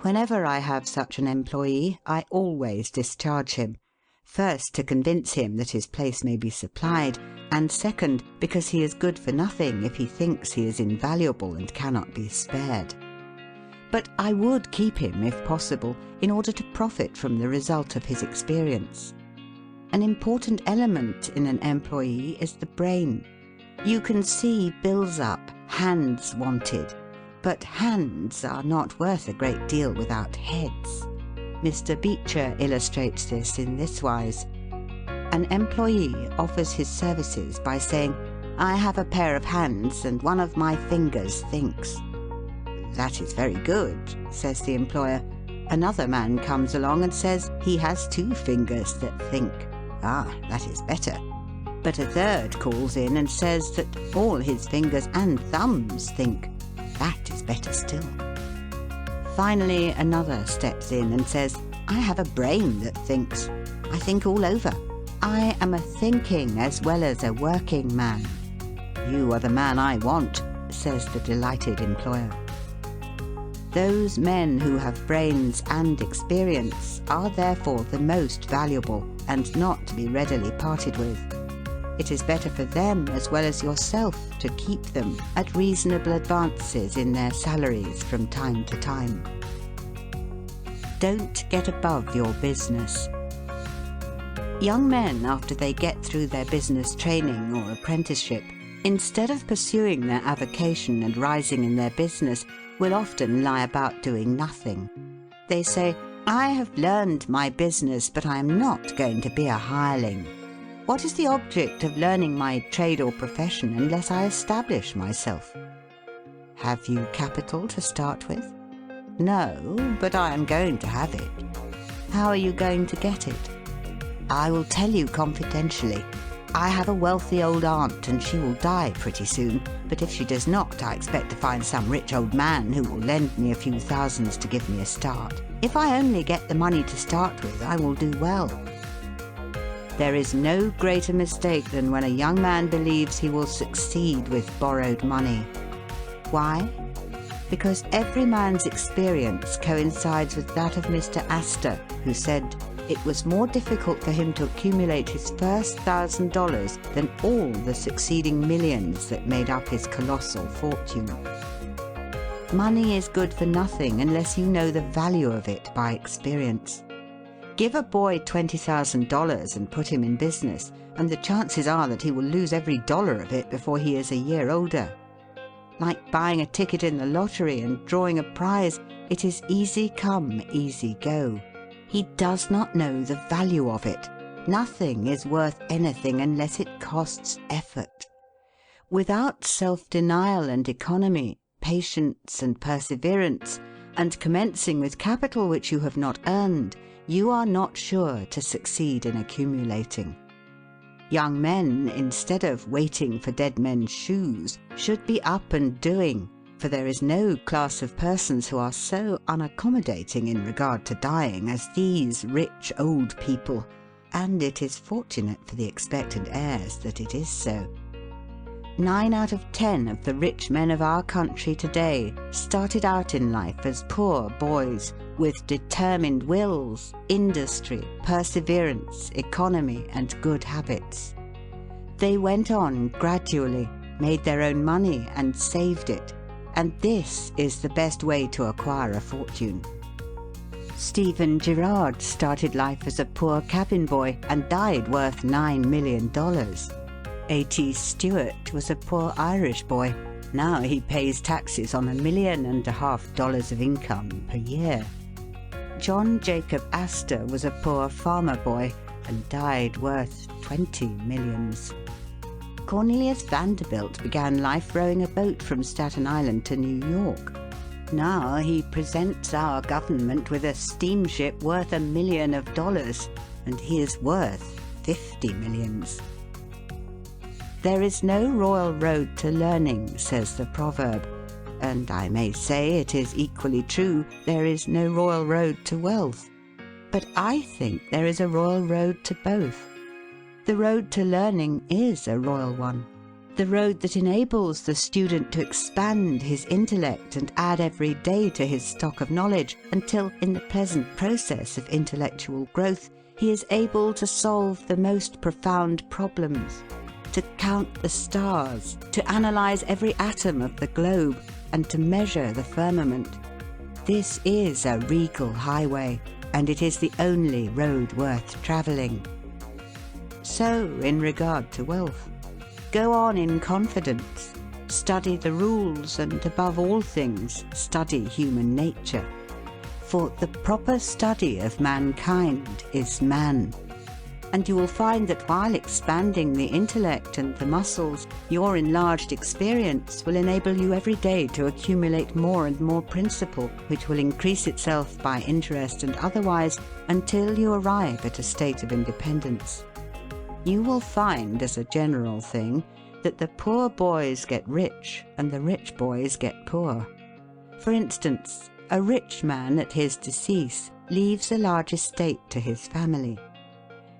Whenever I have such an employee, I always discharge him. First, to convince him that his place may be supplied, and second, because he is good for nothing if he thinks he is invaluable and cannot be spared. But I would keep him, if possible, in order to profit from the result of his experience. An important element in an employee is the brain. You can see bills up, hands wanted, but hands are not worth a great deal without heads. Mr. Beecher illustrates this in this wise. An employee offers his services by saying, "I have a pair of hands and one of my fingers thinks." "That is very good," says the employer. Another man comes along and says he has 2 fingers that think. "Ah, that is better." But a third calls in and says that all his fingers and thumbs think. That is better still. Finally, another steps in and says, "I have a brain that thinks. I think all over. I am a thinking as well as a working man." "You are the man I want," says the delighted employer. Those men who have brains and experience are therefore the most valuable and not to be readily parted with. It is better for them as well as yourself to keep them at reasonable advances in their salaries from time to time. Don't get above your business. Young men, after they get through their business training or apprenticeship, instead of pursuing their avocation and rising in their business, will often lie about doing nothing. They say, "I have learned my business, but I am not going to be a hireling. What is the object of learning my trade or profession unless I establish myself?" Have you capital to start with? No, but I am going to have it. How are you going to get it? I will tell you confidentially. I have a wealthy old aunt and she will die pretty soon, but if she does not, I expect to find some rich old man who will lend me a few thousands to give me a start. If I only get the money to start with, I will do well. There is no greater mistake than when a young man believes he will succeed with borrowed money. Why? Because every man's experience coincides with that of Mr. Astor, who said, it was more difficult for him to accumulate his first $1,000 than all the succeeding millions that made up his colossal fortune. Money is good for nothing unless you know the value of it by experience. Give a boy $20,000 and put him in business, and the chances are that he will lose every dollar of it before he is a year older. Like buying a ticket in the lottery and drawing a prize, it is easy come, easy go. He does not know the value of it. Nothing is worth anything unless it costs effort. Without self-denial and economy, patience and perseverance, and commencing with capital which you have not earned, you are not sure to succeed in accumulating. Young men, instead of waiting for dead men's shoes, should be up and doing, for there is no class of persons who are so unaccommodating in regard to dying as these rich old people, and it is fortunate for the expectant heirs that it is so. 9 out of 10 of the rich men of our country today started out in life as poor boys, with determined wills, industry, perseverance, economy, and good habits. They went on gradually, made their own money, and saved it. And this is the best way to acquire a fortune. Stephen Girard started life as a poor cabin boy and died worth $9 million. A.T. Stewart was a poor Irish boy. Now he pays taxes on $1.5 million of income per year. John Jacob Astor was a poor farmer boy and died worth 20 millions. Cornelius Vanderbilt began life rowing a boat from Staten Island to New York. Now he presents our government with a steamship worth $1 million, and he is worth 50 millions. There is no royal road to learning, says the proverb, and I may say it is equally true, there is no royal road to wealth. But I think there is a royal road to both. The road to learning is a royal one. The road that enables the student to expand his intellect and add every day to his stock of knowledge until, in the pleasant process of intellectual growth, he is able to solve the most profound problems, to count the stars, to analyze every atom of the globe, and to measure the firmament. This is a regal highway, and it is the only road worth travelling. So, in regard to wealth, go on in confidence, study the rules, and above all things, study human nature. For the proper study of mankind is man. And you will find that while expanding the intellect and the muscles, your enlarged experience will enable you every day to accumulate more and more principle, which will increase itself by interest and otherwise until you arrive at a state of independence. You will find, as a general thing, that the poor boys get rich and the rich boys get poor. For instance, a rich man at his decease leaves a large estate to his family.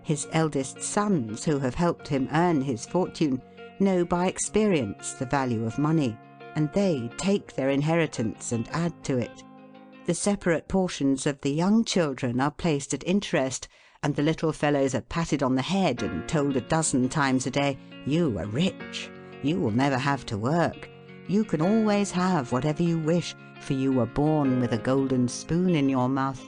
His eldest sons, who have helped him earn his fortune, know by experience the value of money, and they take their inheritance and add to it. The separate portions of the young children are placed at interest, and the little fellows are patted on the head and told a dozen times a day, "You are rich. You will never have to work. You can always have whatever you wish, for you were born with a golden spoon in your mouth."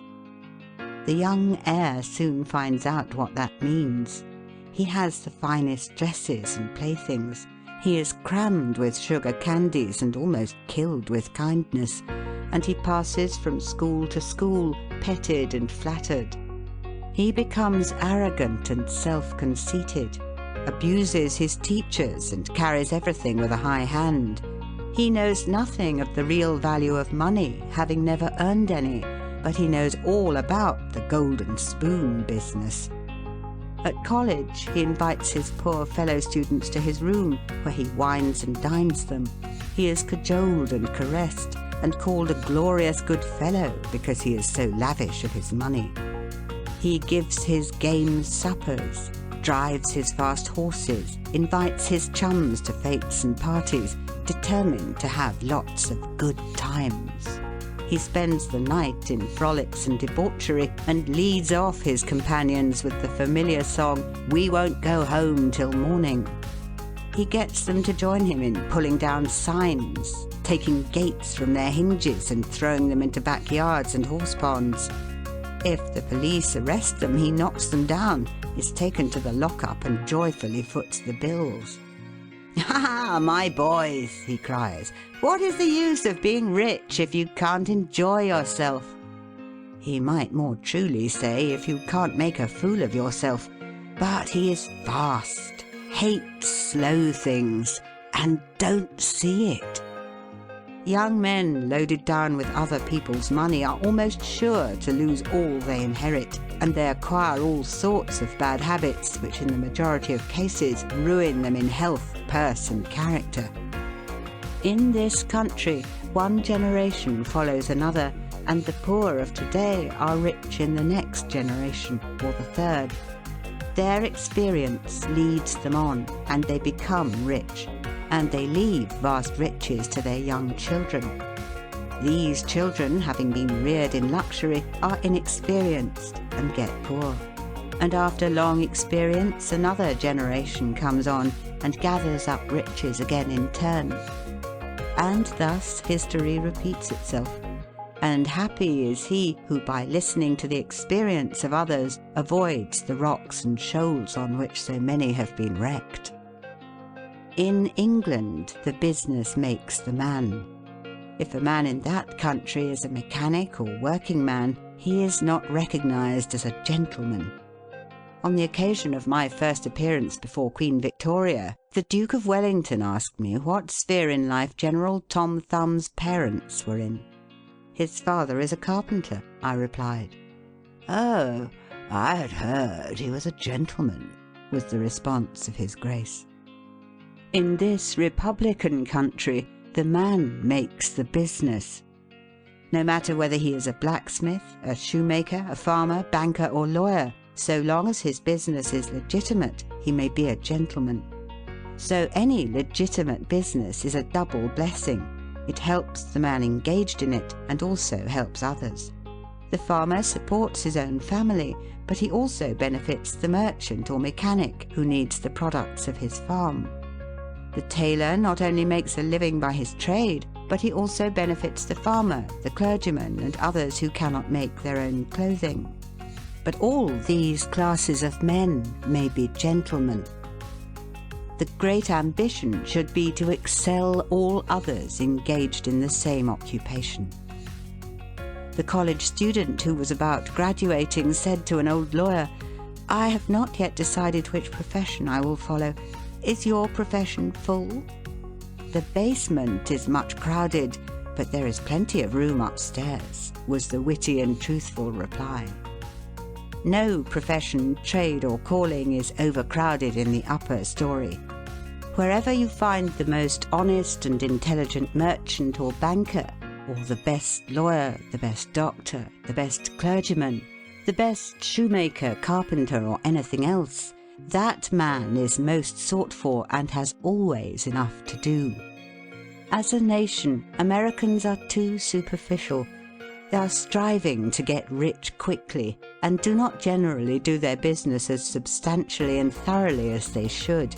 The young heir soon finds out what that means. He has the finest dresses and playthings. He is crammed with sugar candies and almost killed with kindness, and he passes from school to school, petted and flattered. He becomes arrogant and self-conceited, abuses his teachers and carries everything with a high hand. He knows nothing of the real value of money, having never earned any, but he knows all about the golden spoon business. At college, he invites his poor fellow students to his room, where he wines and dines them. He is cajoled and caressed, and called a glorious good fellow because he is so lavish of his money. He gives his game suppers, drives his fast horses, invites his chums to fêtes and parties, determined to have lots of good times. He spends the night in frolics and debauchery, and leads off his companions with the familiar song, "We won't go home till morning." He gets them to join him in pulling down signs, taking gates from their hinges and throwing them into backyards and horse ponds. If the police arrest them, he knocks them down, is taken to the lock-up, and joyfully foots the bills. "Ha, my boys," he cries, "what is the use of being rich if you can't enjoy yourself?" He might more truly say, if you can't make a fool of yourself, but he is fast, hates slow things, and don't see it. Young men loaded down with other people's money are almost sure to lose all they inherit, and they acquire all sorts of bad habits which in the majority of cases ruin them in health, purse and character. In this country, one generation follows another, and the poor of today are rich in the next generation, or the third. Their experience leads them on, and they become rich, and they leave vast riches to their young children. These children, having been reared in luxury, are inexperienced and get poor. And after long experience, another generation comes on and gathers up riches again in turn. And thus history repeats itself. And happy is he who, by listening to the experience of others, avoids the rocks and shoals on which so many have been wrecked. In England, the business makes the man. If a man in that country is a mechanic or working man, he is not recognised as a gentleman. On the occasion of my first appearance before Queen Victoria, the Duke of Wellington asked me what sphere in life General Tom Thumb's parents were in. "His father is a carpenter," I replied. "Oh, I had heard he was a gentleman," was the response of His Grace. In this republican country, the man makes the business. No matter whether he is a blacksmith, a shoemaker, a farmer, banker or lawyer, So long as his business is legitimate, he may be a gentleman. So any legitimate business is a double blessing. It helps the man engaged in it and also helps others. The farmer supports his own family, but he also benefits the merchant or mechanic who needs the products of his farm. The tailor not only makes a living by his trade, but he also benefits the farmer, the clergyman, and others who cannot make their own clothing. But all these classes of men may be gentlemen. The great ambition should be to excel all others engaged in the same occupation. The college student who was about graduating said to an old lawyer, "I have not yet decided which profession I will follow. Is your profession full?" "The basement is much crowded, but there is plenty of room upstairs," was the witty and truthful reply. No profession, trade, or calling is overcrowded in the upper story. Wherever you find the most honest and intelligent merchant or banker, or the best lawyer, the best doctor, the best clergyman, the best shoemaker, carpenter, or anything else, that man is most sought for and has always enough to do. As a nation, Americans are too superficial. They are striving to get rich quickly and do not generally do their business as substantially and thoroughly as they should.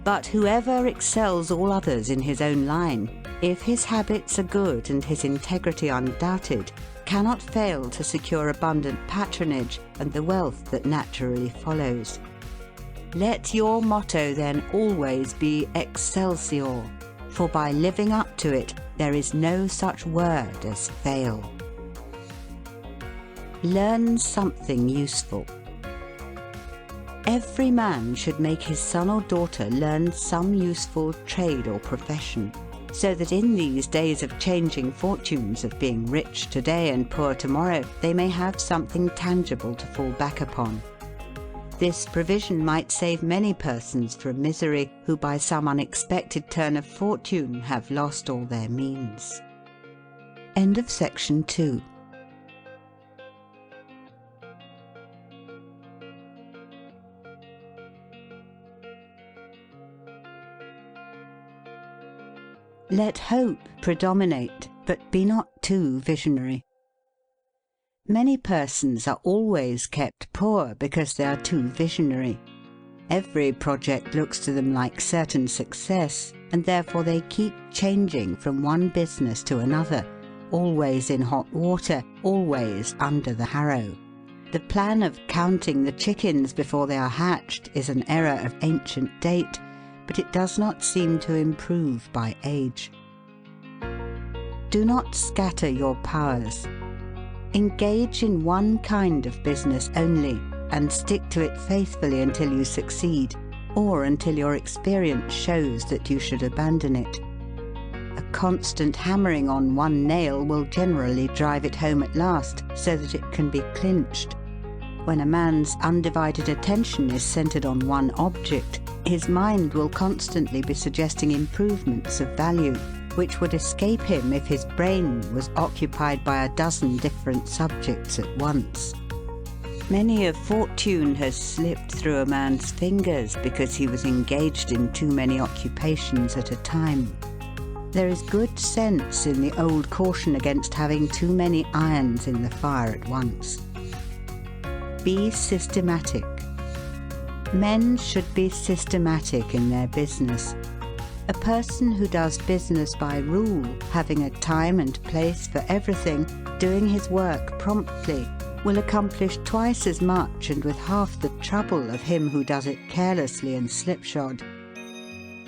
But whoever excels all others in his own line, if his habits are good and his integrity undoubted, cannot fail to secure abundant patronage and the wealth that naturally follows. Let your motto then always be Excelsior, for by living up to it, there is no such word as fail. Learn something useful. Every man should make his son or daughter learn some useful trade or profession, so that in these days of changing fortunes, of being rich today and poor tomorrow, they may have something tangible to fall back upon. This provision might save many persons from misery who by some unexpected turn of fortune have lost all their means. End of section 2. Let hope predominate, but be not too visionary. Many persons are always kept poor because they are too visionary. Every project looks to them like certain success, and therefore they keep changing from one business to another, always in hot water, always under the harrow. The plan of counting the chickens before they are hatched is an error of ancient date, but it does not seem to improve by age. Do not scatter your powers. Engage in one kind of business only, and stick to it faithfully until you succeed, or until your experience shows that you should abandon it. A constant hammering on one nail will generally drive it home at last, so that it can be clinched. When a man's undivided attention is centered on one object, his mind will constantly be suggesting improvements of value, which would escape him if his brain was occupied by a dozen different subjects at once. Many a fortune has slipped through a man's fingers because he was engaged in too many occupations at a time. There is good sense in the old caution against having too many irons in the fire at once. Be systematic. Men should be systematic in their business. A person who does business by rule, having a time and place for everything, doing his work promptly, will accomplish twice as much and with half the trouble of him who does it carelessly and slipshod.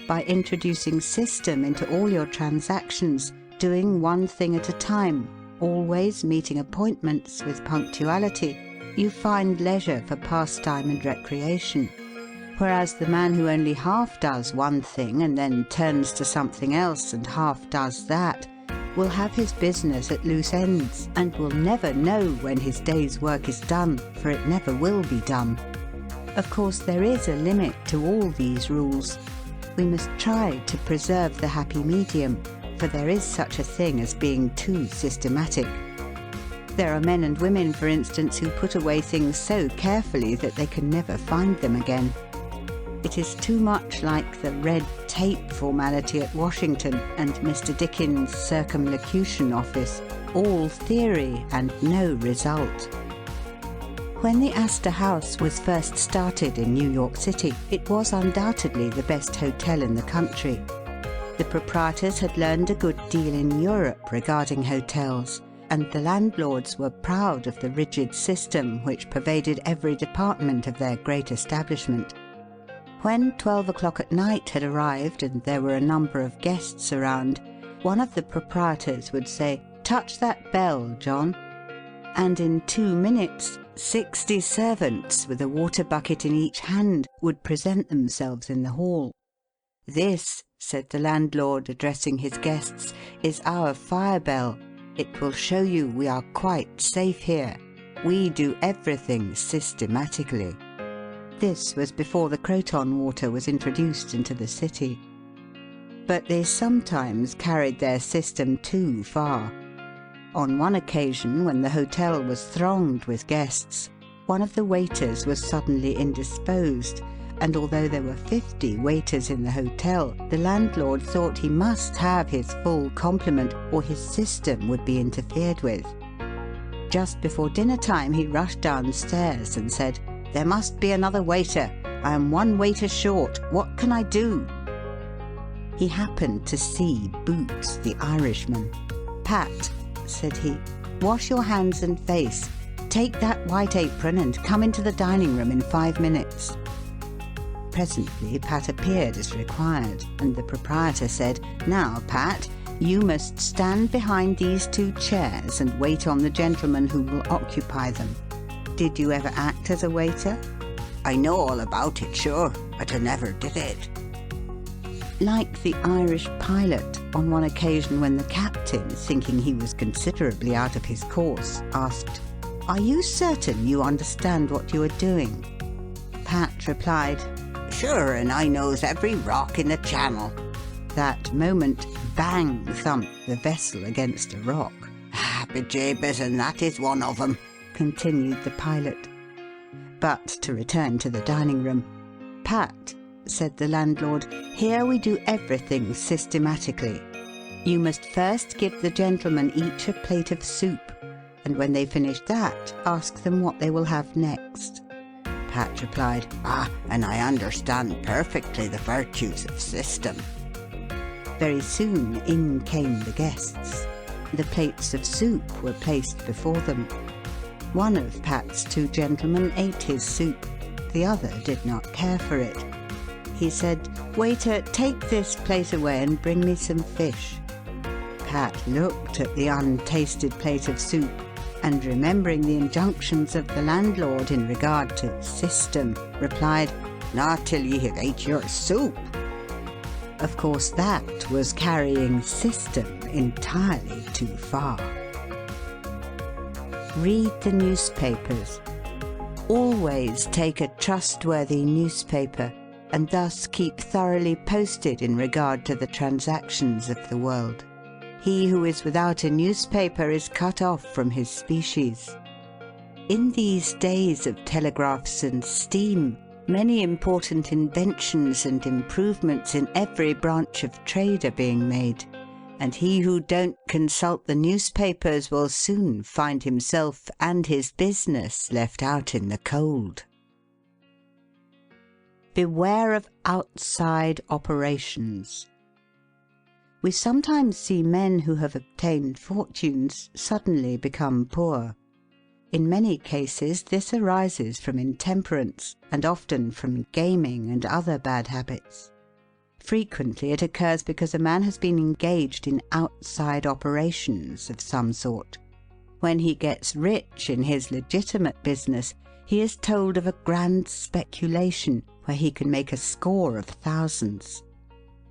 By introducing system into all your transactions, doing one thing at a time, always meeting appointments with punctuality, you find leisure for pastime and recreation, whereas the man who only half does one thing and then turns to something else and half does that will have his business at loose ends and will never know when his day's work is done, for it never will be done. Of course, there is a limit to all these rules. We must try to preserve the happy medium, for there is such a thing as being too systematic. There are men and women, for instance, who put away things so carefully that they can never find them again. It is too much like the red tape formality at Washington and Mr. Dickens' circumlocution office, all theory and no result. When the Astor House was first started in New York City, it was undoubtedly the best hotel in the country. The proprietors had learned a good deal in Europe regarding hotels, and the landlords were proud of the rigid system which pervaded every department of their great establishment. When 12 o'clock at night had arrived and there were a number of guests around, one of the proprietors would say, "Touch that bell, John," and in 2 minutes 60 servants with a water bucket in each hand would present themselves in the hall. "This," said the landlord, addressing his guests, "is our fire bell. It will show you we are quite safe here. We do everything systematically." This was before the Croton water was introduced into the city. But they sometimes carried their system too far. On one occasion, when the hotel was thronged with guests, one of the waiters was suddenly indisposed, and although there were 50 waiters in the hotel, the landlord thought he must have his full complement or his system would be interfered with. Just before dinner time he rushed downstairs and said, "There must be another waiter. I am one waiter short. What can I do?" He happened to see Boots, the Irishman. "Pat," said he, "wash your hands and face. Take that white apron and come into the dining room in 5 minutes." Presently Pat appeared as required, and the proprietor said, "Now, Pat, you must stand behind these 2 chairs and wait on the gentleman who will occupy them. Did you ever act as a waiter?" "I know all about it, sure, but I never did it." Like the Irish pilot, on one occasion when the captain, thinking he was considerably out of his course, asked, "Are you certain you understand what you are doing?" Pat replied, "Sure, and I knows every rock in the channel." That moment, bang thumped the vessel against a rock. "Bejabers, and that is one of 'em," continued the pilot. But to return to the dining room. "Pat," said the landlord, "here we do everything systematically. You must first give the gentlemen each a plate of soup, and when they finish that, ask them what they will have next." Pat replied, "And I understand perfectly the virtues of system." Very soon in came the guests. The plates of soup were placed before them. One of Pat's 2 gentlemen ate his soup. The other did not care for it. He said, "Waiter, take this plate away and bring me some fish." Pat looked at the untasted plate of soup, and remembering the injunctions of the landlord in regard to system, replied, "Not till ye have ate your soup." Of course, that was carrying system entirely too far. Read the newspapers. Always take a trustworthy newspaper, and thus keep thoroughly posted in regard to the transactions of the world. He who is without a newspaper is cut off from his species. In these days of telegraphs and steam, many important inventions and improvements in every branch of trade are being made, and he who don't consult the newspapers will soon find himself and his business left out in the cold. Beware of outside operations. We sometimes see men who have obtained fortunes suddenly become poor. In many cases this arises from intemperance, and often from gaming and other bad habits. Frequently it occurs because a man has been engaged in outside operations of some sort. When he gets rich in his legitimate business, he is told of a grand speculation where he can make a score of thousands.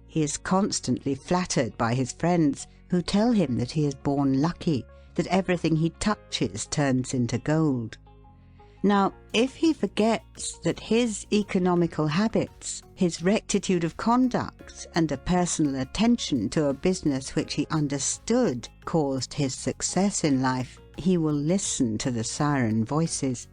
He is constantly flattered by his friends, who tell him that he is born lucky, that everything he touches turns into gold. Now, if he forgets that his economical habits, his rectitude of conduct, and a personal attention to a business which he understood caused his success in life, he will listen to the siren voices.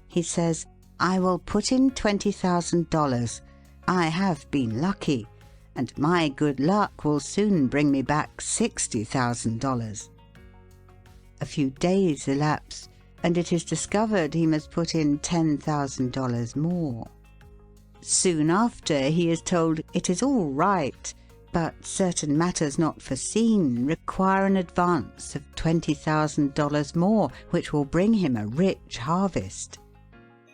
He says, "I will put in $20,000. I have been lucky, and my good luck will soon bring me back $60,000. A few days elapse, and it is discovered he must put in $10,000 more. Soon after, he is told it is all right, but certain matters not foreseen require an advance of $20,000 more, which will bring him a rich harvest.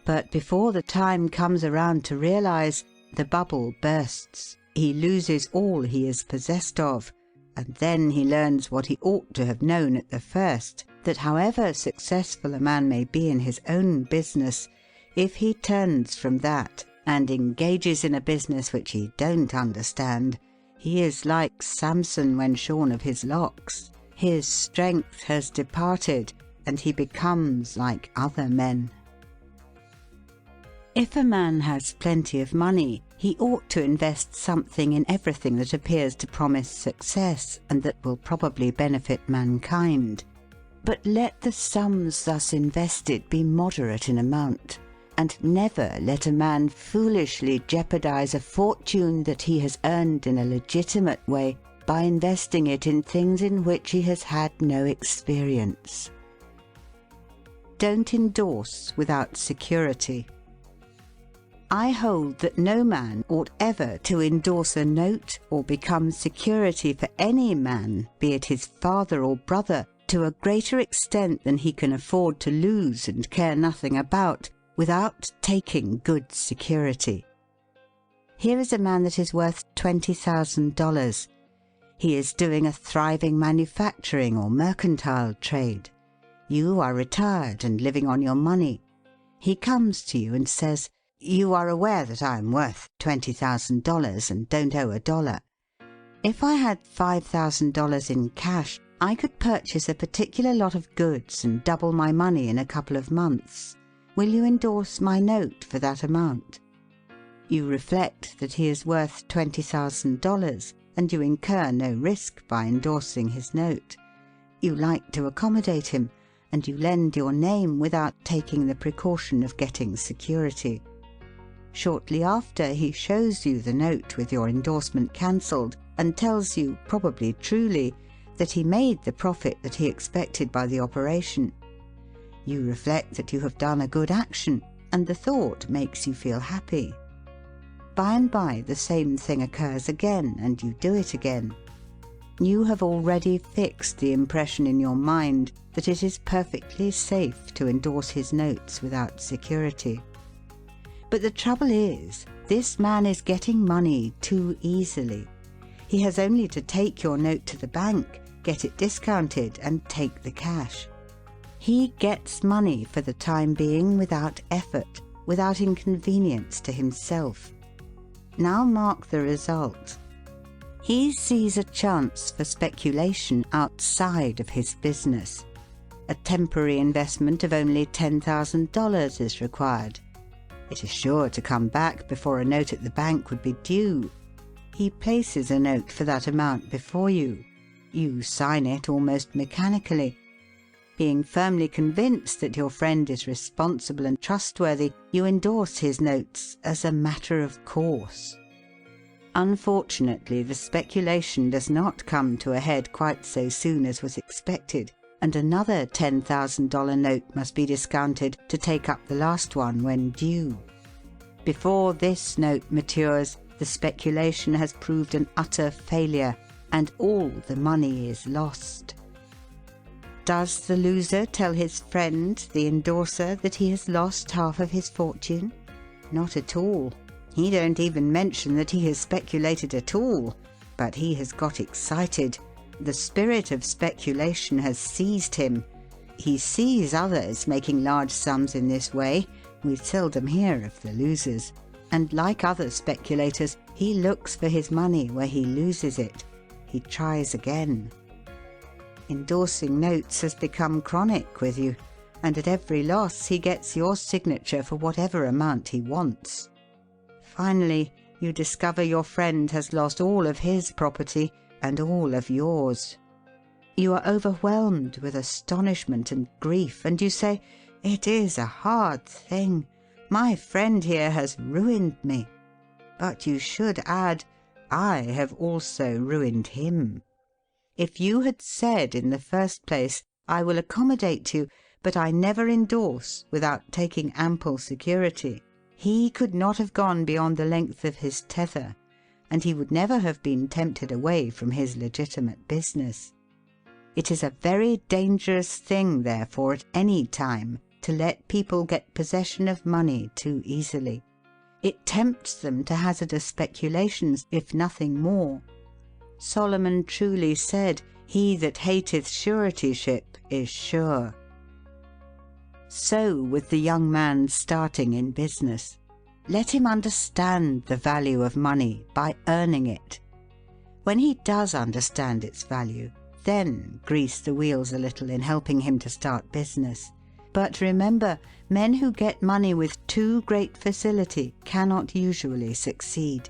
But before the time comes around to realize, the bubble bursts. He loses all he is possessed of, and then he learns what he ought to have known at the first, that however successful a man may be in his own business, if he turns from that and engages in a business which he don't understand, he is like Samson when shorn of his locks. His strength has departed, and he becomes like other men. If a man has plenty of money, he ought to invest something in everything that appears to promise success and that will probably benefit mankind. But let the sums thus invested be moderate in amount, and never let a man foolishly jeopardize a fortune that he has earned in a legitimate way by investing it in things in which he has had no experience. Don't endorse without security. I hold that no man ought ever to endorse a note or become security for any man, be it his father or brother, to a greater extent than he can afford to lose and care nothing about, without taking good security. Here is a man that is worth $20,000. He is doing a thriving manufacturing or mercantile trade. You are retired and living on your money. He comes to you and says, "You are aware that I am worth $20,000 and don't owe a dollar. If I had $5,000 in cash, I could purchase a particular lot of goods and double my money in a couple of months. Will you endorse my note for that amount?" You reflect that he is worth $20,000, and you incur no risk by endorsing his note. You like to accommodate him, and you lend your name without taking the precaution of getting security. Shortly after, he shows you the note with your endorsement cancelled, and tells you, probably truly, that he made the profit that he expected by the operation. You reflect that you have done a good action, and the thought makes you feel happy. By and by, the same thing occurs again, and you do it again. You have already fixed the impression in your mind that it is perfectly safe to endorse his notes without security. But the trouble is, this man is getting money too easily. He has only to take your note to the bank, get it discounted, and take the cash. He gets money for the time being without effort, without inconvenience to himself. Now mark the result. He sees a chance for speculation outside of his business. A temporary investment of only $10,000 is required. It is sure to come back before a note at the bank would be due. He places a note for that amount before you. You sign it almost mechanically. Being firmly convinced that your friend is responsible and trustworthy, you endorse his notes as a matter of course. Unfortunately, the speculation does not come to a head quite so soon as was expected, and another $10,000 note must be discounted to take up the last one when due. Before this note matures, the speculation has proved an utter failure, and all the money is lost. Does the loser tell his friend, the endorser, that he has lost half of his fortune? Not at all. He don't even mention that he has speculated at all, but he has got excited. The spirit of speculation has seized him. He sees others making large sums in this way. We seldom hear of the losers. And like other speculators, he looks for his money where he loses it. He tries again. Endorsing notes has become chronic with you, and at every loss he gets your signature for whatever amount he wants. Finally, you discover your friend has lost all of his property and all of yours. You are overwhelmed with astonishment and grief, and you say, "It is a hard thing. My friend here has ruined me." But you should add, "I have also ruined him." If you had said in the first place, "I will accommodate you, but I never endorse without taking ample security," he could not have gone beyond the length of his tether, and he would never have been tempted away from his legitimate business. It is a very dangerous thing, therefore, at any time, to let people get possession of money too easily. It tempts them to hazardous speculations, if nothing more. Solomon truly said, "He that hateth suretyship is sure." So with the young man starting in business. Let him understand the value of money by earning it. When he does understand its value, then grease the wheels a little in helping him to start business. But remember, men who get money with too great facility cannot usually succeed.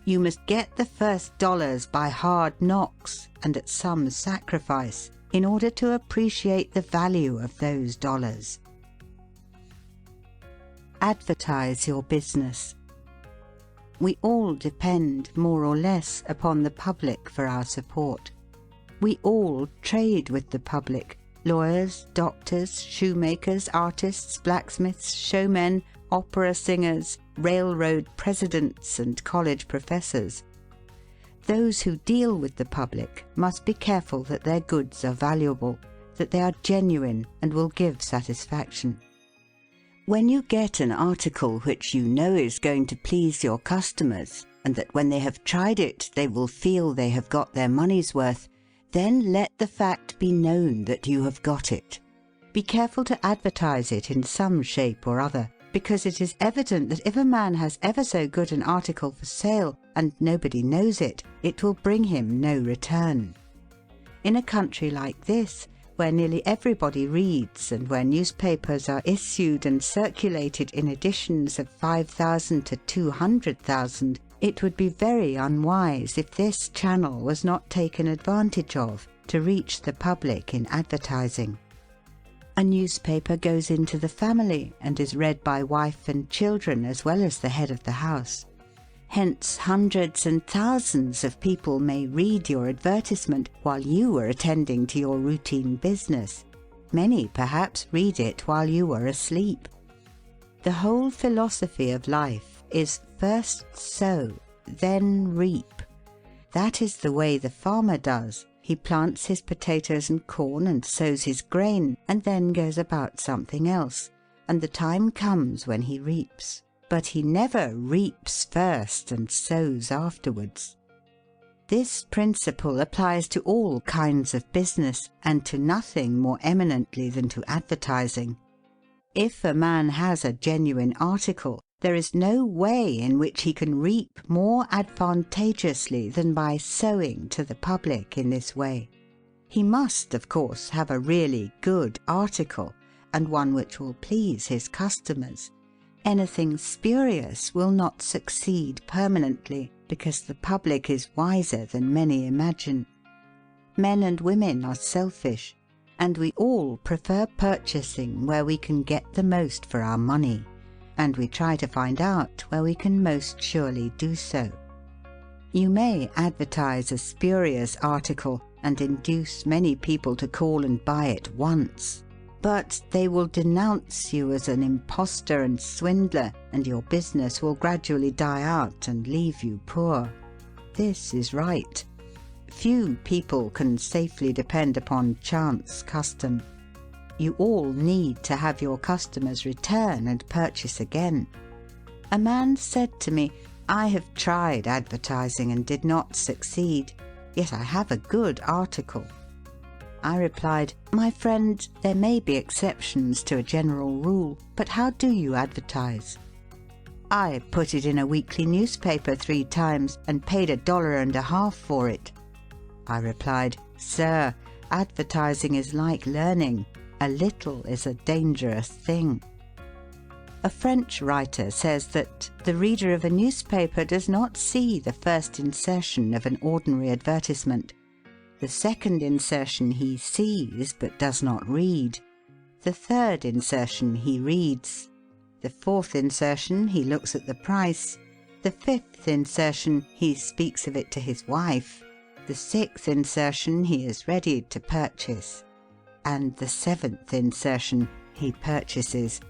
You must get the first dollars by hard knocks and at some sacrifice in order to appreciate the value of those dollars. Advertise your business. We all depend more or less upon the public for our support. We all trade with the public. Lawyers, doctors, shoemakers, artists, blacksmiths, showmen, opera singers, railroad presidents, and college professors. Those who deal with the public must be careful that their goods are valuable, that they are genuine and will give satisfaction. When you get an article which you know is going to please your customers, and that when they have tried it they will feel they have got their money's worth, then let the fact be known that you have got it. Be careful to advertise it in some shape or other, because it is evident that if a man has ever so good an article for sale and nobody knows it, it will bring him no return. In a country like this, where nearly everybody reads and where newspapers are issued and circulated in editions of 5,000 to 200,000, it would be very unwise if this channel was not taken advantage of to reach the public in advertising. A newspaper goes into the family and is read by wife and children as well as the head of the house. Hence hundreds and thousands of people may read your advertisement while you are attending to your routine business. Many perhaps read it while you are asleep. The whole philosophy of life is first sow, then reap. That is the way the farmer does. He plants his potatoes and corn and sows his grain, and then goes about something else, and the time comes when he reaps. But he never reaps first and sows afterwards. This principle applies to all kinds of business, and to nothing more eminently than to advertising. If a man has a genuine article, there is no way in which he can reap more advantageously than by sowing to the public in this way. He must, of course, have a really good article, and one which will please his customers. Anything spurious will not succeed permanently, because the public is wiser than many imagine. Men and women are selfish, and we all prefer purchasing where we can get the most for our money, and we try to find out where we can most surely do so. You may advertise a spurious article and induce many people to call and buy it once, but they will denounce you as an impostor and swindler, and your business will gradually die out and leave you poor. This is right. Few people can safely depend upon chance custom. You all need to have your customers return and purchase again. A man said to me, "I have tried advertising and did not succeed, yet I have a good article." I replied, "My friend, there may be exceptions to a general rule, but how do you advertise?" "I put it in a weekly newspaper 3 times and paid $1.50 for it." I replied, "Sir, advertising is like learning. A little is a dangerous thing." A French writer says that the reader of a newspaper does not see the first insertion of an ordinary advertisement. The second insertion he sees but does not read. The third insertion he reads. The fourth insertion he looks at the price. The fifth insertion he speaks of it to his wife. The sixth insertion he is ready to purchase. And the seventh insertion he purchases.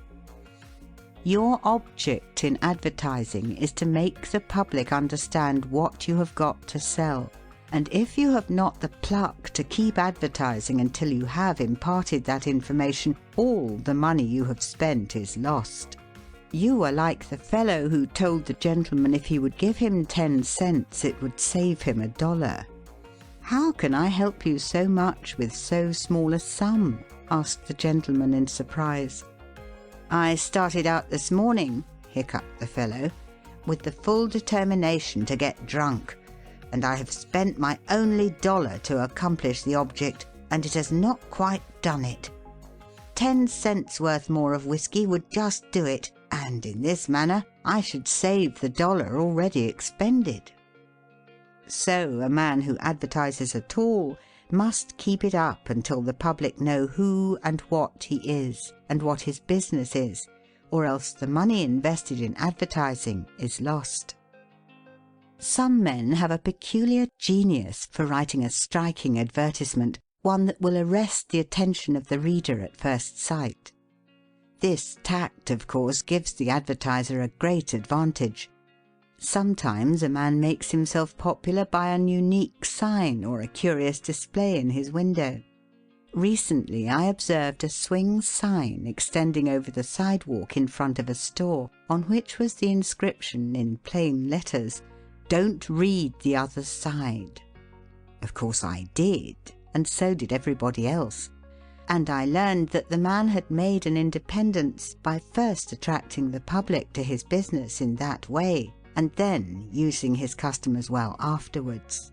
Your object in advertising is to make the public understand what you have got to sell. And if you have not the pluck to keep advertising until you have imparted that information, all the money you have spent is lost. You are like the fellow who told the gentleman if he would give him 10 cents it would save him $1. "How can I help you so much with so small a sum?" asked the gentleman in surprise. "I started out this morning," hiccuped the fellow, "with the full determination to get drunk, and I have spent my only $1 to accomplish the object, and it has not quite done it. 10 cents worth more of whiskey would just do it, and in this manner I should save the $1 already expended." So a man who advertises at all must keep it up until the public know who and what he is, and what his business is, or else the money invested in advertising is lost. Some men have a peculiar genius for writing a striking advertisement, one that will arrest the attention of the reader at first sight. This tact, of course, gives the advertiser a great advantage. Sometimes a man makes himself popular by an unique sign or a curious display in his window. Recently I observed a swing sign extending over the sidewalk in front of a store, on which was the inscription in plain letters, "Don't read the other side." Of course I did, and so did everybody else. And I learned that the man had made an independence by first attracting the public to his business in that way, and then using his customers well afterwards.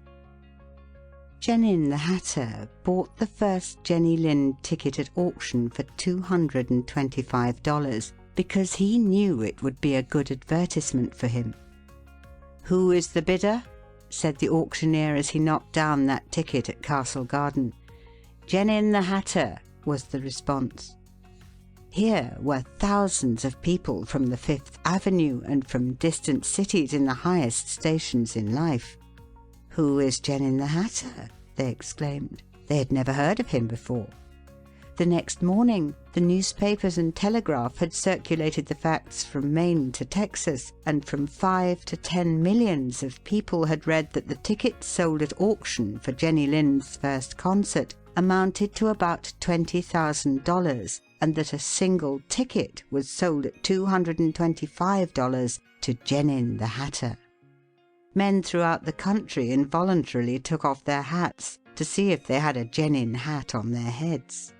Genin the Hatter bought the first Jenny Lind ticket at auction for $225 because he knew it would be a good advertisement for him. "Who is the bidder?" said the auctioneer as he knocked down that ticket at Castle Garden. "Genin the Hatter," was the response. Here were thousands of people from the Fifth Avenue and from distant cities in the highest stations in life. "Who is Genin the Hatter?" they exclaimed. They had never heard of him before. The next morning the newspapers and telegraph had circulated the facts from Maine to Texas, and from 5 to 10 millions of people had read that the tickets sold at auction for Jenny Lind's first concert amounted to about $20,000, and that a single ticket was sold at $225 to Genin the Hatter. Men throughout the country involuntarily took off their hats to see if they had a Genin hat on their heads.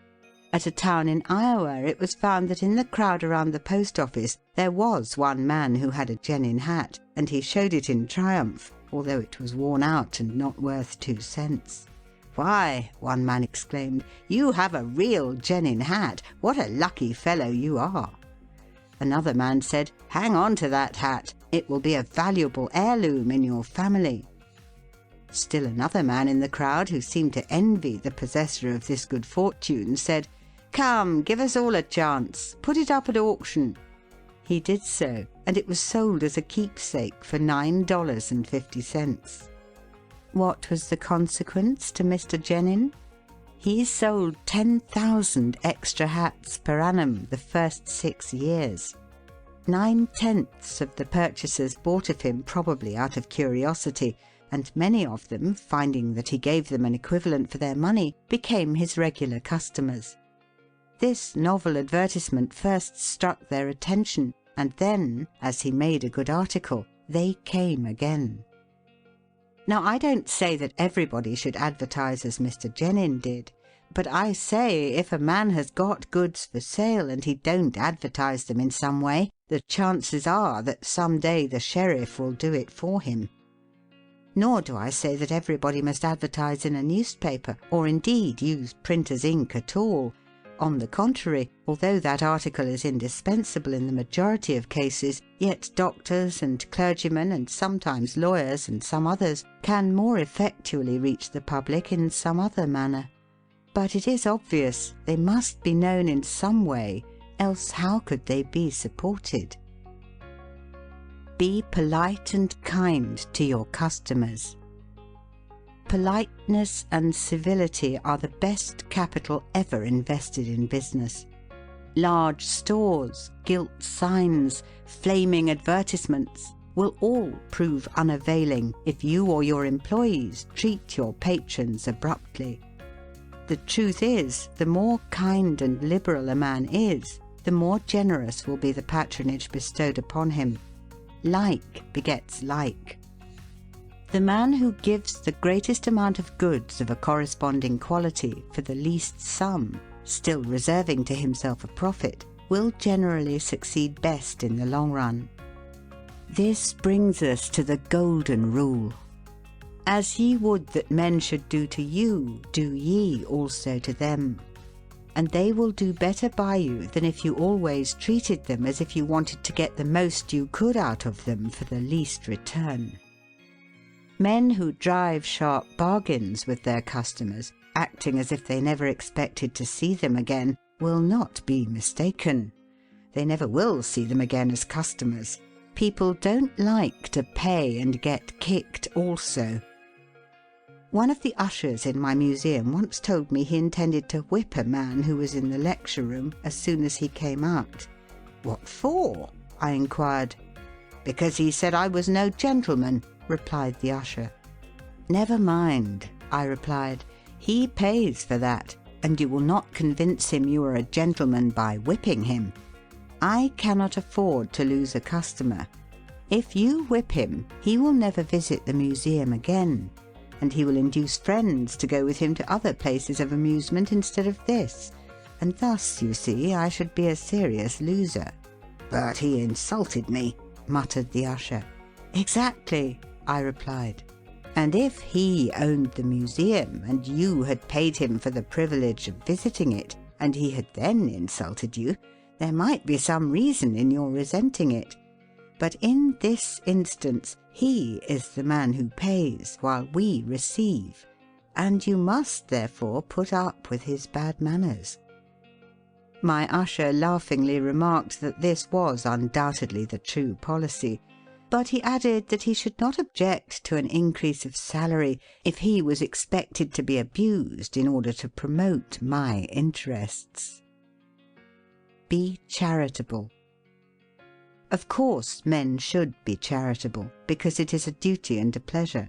At a town in Iowa it was found that in the crowd around the post office there was one man who had a Genin hat, and he showed it in triumph, although it was worn out and not worth 2 cents. "Why," one man exclaimed, "you have a real Genin hat. What a lucky fellow you are." Another man said, "Hang on to that hat. It will be a valuable heirloom in your family." Still another man in the crowd, who seemed to envy the possessor of this good fortune, said, "Come, give us all a chance. Put it up at auction." He did so, and it was sold as a keepsake for $9.50. What was the consequence to Mr. Genin? He sold 10,000 extra hats per annum the first 6 years. 9/10 of the purchasers bought of him probably out of curiosity, and many of them, finding that he gave them an equivalent for their money, became his regular customers. This novel advertisement first struck their attention, and then, as he made a good article, they came again. Now, I don't say that everybody should advertise as Mr. Genin did, but I say if a man has got goods for sale and he don't advertise them in some way, the chances are that some day the sheriff will do it for him. Nor do I say that everybody must advertise in a newspaper, or indeed use printer's ink at all, On the contrary, although that article is indispensable in the majority of cases, yet doctors and clergymen and sometimes lawyers and some others can more effectually reach the public in some other manner. But it is obvious they must be known in some way, else how could they be supported? Be polite and kind to your customers. Politeness and civility are the best capital ever invested in business. Large stores, gilt signs, flaming advertisements will all prove unavailing if you or your employees treat your patrons abruptly. The truth is, the more kind and liberal a man is, the more generous will be the patronage bestowed upon him. Like begets like. The man who gives the greatest amount of goods of a corresponding quality for the least sum, still reserving to himself a profit, will generally succeed best in the long run. This brings us to the golden rule. As ye would that men should do to you, do ye also to them. And they will do better by you than if you always treated them as if you wanted to get the most you could out of them for the least return. Men who drive sharp bargains with their customers, acting as if they never expected to see them again, will not be mistaken. They never will see them again as customers. People don't like to pay and get kicked also. One of the ushers in my museum once told me he intended to whip a man who was in the lecture room as soon as he came out. "What for?" I inquired. "Because he said I was no gentleman," replied the usher. "Never mind," I replied. "He pays for that, and you will not convince him you are a gentleman by whipping him. I cannot afford to lose a customer. If you whip him, he will never visit the museum again, and he will induce friends to go with him to other places of amusement instead of this, and thus, you see, I should be a serious loser." "But he insulted me," muttered the usher. "Exactly," I replied. "And if he owned the museum, and you had paid him for the privilege of visiting it, and he had then insulted you, there might be some reason in your resenting it. But in this instance, he is the man who pays, while we receive, and you must therefore put up with his bad manners." My usher laughingly remarked that this was undoubtedly the true policy, but he added that he should not object to an increase of salary if he was expected to be abused in order to promote my interests. Be charitable. Of course, men should be charitable, because it is a duty and a pleasure.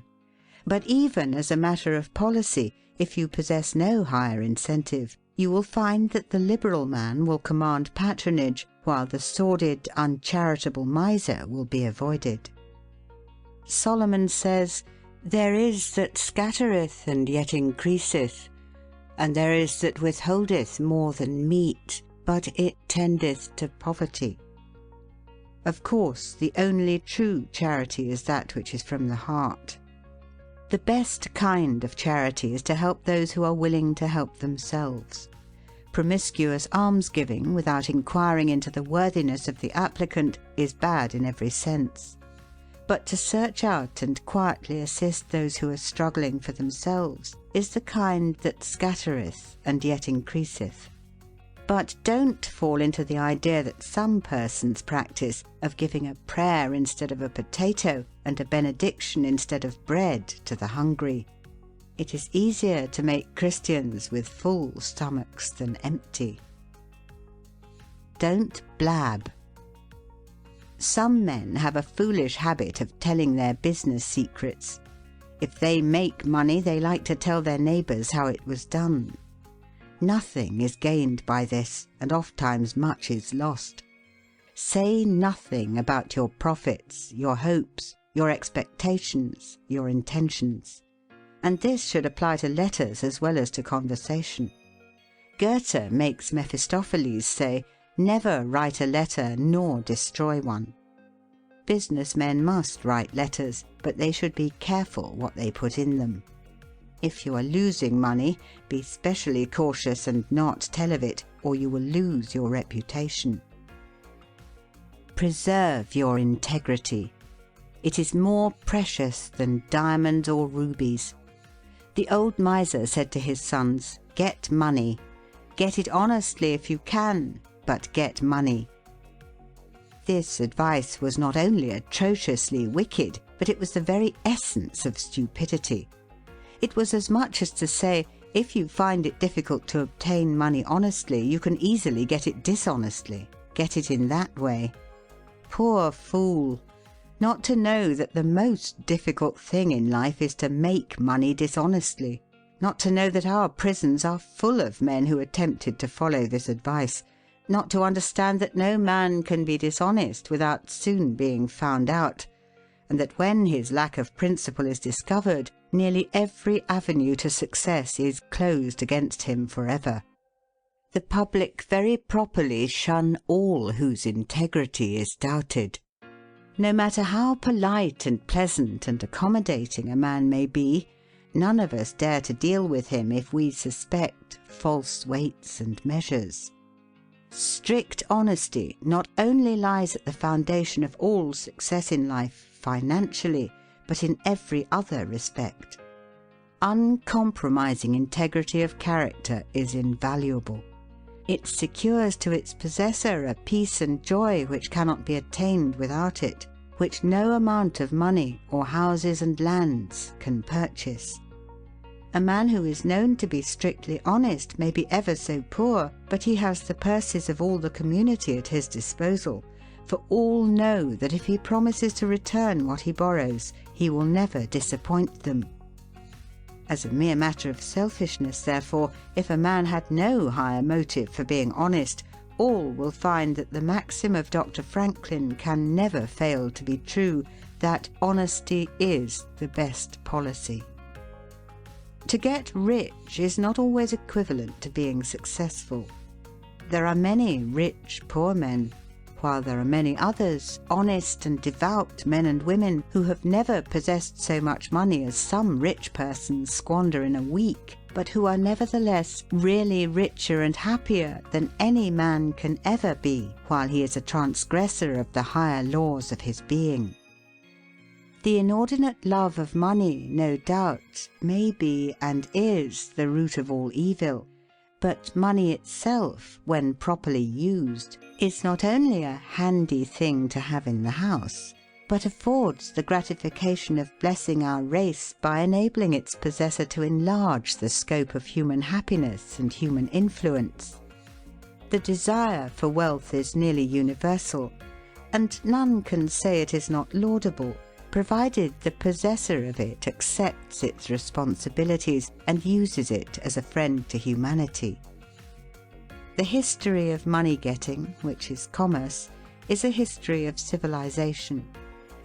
But even as a matter of policy, if you possess no higher incentive, you will find that the liberal man will command patronage, while the sordid, uncharitable miser will be avoided. Solomon says, "There is that scattereth and yet increaseth, and there is that withholdeth more than meet, but it tendeth to poverty." Of course, the only true charity is that which is from the heart. The best kind of charity is to help those who are willing to help themselves. Promiscuous almsgiving, without inquiring into the worthiness of the applicant, is bad in every sense. But to search out and quietly assist those who are struggling for themselves is the kind that scattereth and yet increaseth. But don't fall into the idea that some persons practice of giving a prayer instead of a potato and a benediction instead of bread to the hungry. It is easier to make Christians with full stomachs than empty. Don't blab. Some men have a foolish habit of telling their business secrets. If they make money, they like to tell their neighbours how it was done. Nothing is gained by this, and ofttimes much is lost. Say nothing about your profits, your hopes, your expectations, your intentions. And this should apply to letters as well as to conversation. Goethe makes Mephistopheles say, "Never write a letter nor destroy one." Businessmen must write letters, but they should be careful what they put in them. If you are losing money, be specially cautious and not tell of it, or you will lose your reputation. Preserve your integrity. It is more precious than diamonds or rubies. The old miser said to his sons, "Get money. Get it honestly if you can, but get money." This advice was not only atrociously wicked, but it was the very essence of stupidity. It was as much as to say, if you find it difficult to obtain money honestly, you can easily get it dishonestly. Get it in that way. Poor fool! Not to know that the most difficult thing in life is to make money dishonestly. Not to know that our prisons are full of men who attempted to follow this advice. Not to understand that no man can be dishonest without soon being found out, and that when his lack of principle is discovered, nearly every avenue to success is closed against him forever. The public very properly shun all whose integrity is doubted. No matter how polite and pleasant and accommodating a man may be, none of us dare to deal with him if we suspect false weights and measures. Strict honesty not only lies at the foundation of all success in life financially, but in every other respect. Uncompromising integrity of character is invaluable. It secures to its possessor a peace and joy which cannot be attained without it, which no amount of money or houses and lands can purchase. A man who is known to be strictly honest may be ever so poor, but he has the purses of all the community at his disposal, for all know that if he promises to return what he borrows, he will never disappoint them. As a mere matter of selfishness, therefore, if a man had no higher motive for being honest, all will find that the maxim of Dr. Franklin can never fail to be true, that honesty is the best policy. To get rich is not always equivalent to being successful. There are many rich poor men, while there are many others, honest and devout men and women, who have never possessed so much money as some rich persons squander in a week, but who are nevertheless really richer and happier than any man can ever be while he is a transgressor of the higher laws of his being. The inordinate love of money, no doubt, may be and is the root of all evil, but money itself, when properly used, is not only a handy thing to have in the house, but affords the gratification of blessing our race by enabling its possessor to enlarge the scope of human happiness and human influence. The desire for wealth is nearly universal, and none can say it is not laudable, provided the possessor of it accepts its responsibilities and uses it as a friend to humanity. The history of money-getting, which is commerce, is a history of civilization,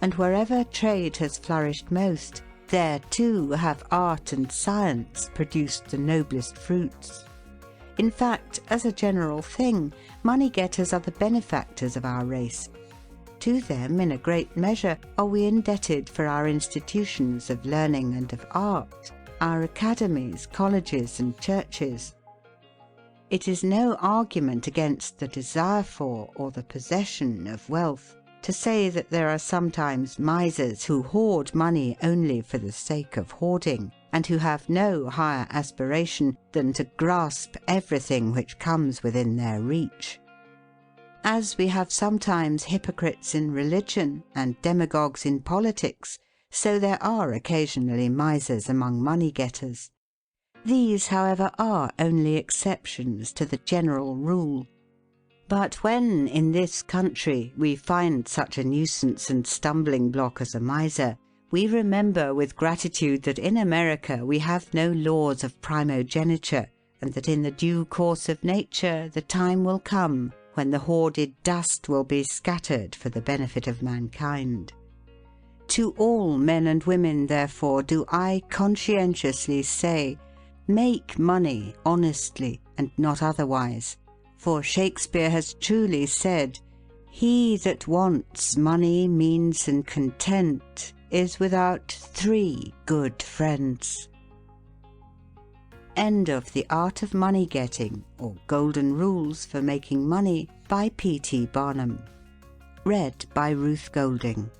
and wherever trade has flourished most, there too have art and science produced the noblest fruits. In fact, as a general thing, money-getters are the benefactors of our race. To them, in a great measure, are we indebted for our institutions of learning and of art, our academies, colleges, and churches. It is no argument against the desire for or the possession of wealth to say that there are sometimes misers who hoard money only for the sake of hoarding, and who have no higher aspiration than to grasp everything which comes within their reach. As we have sometimes hypocrites in religion and demagogues in politics, so there are occasionally misers among money-getters. These, however, are only exceptions to the general rule. But when, in this country, we find such a nuisance and stumbling block as a miser, we remember with gratitude that in America we have no laws of primogeniture, and that in the due course of nature the time will come when the hoarded dust will be scattered for the benefit of mankind. To all men and women, therefore, do I conscientiously say, make money honestly and not otherwise, for Shakespeare has truly said, "He that wants money, means, and content is without 3 good friends." End of The Art of Money Getting, or Golden Rules for Making Money, by P. T. Barnum. Read by Ruth Golding.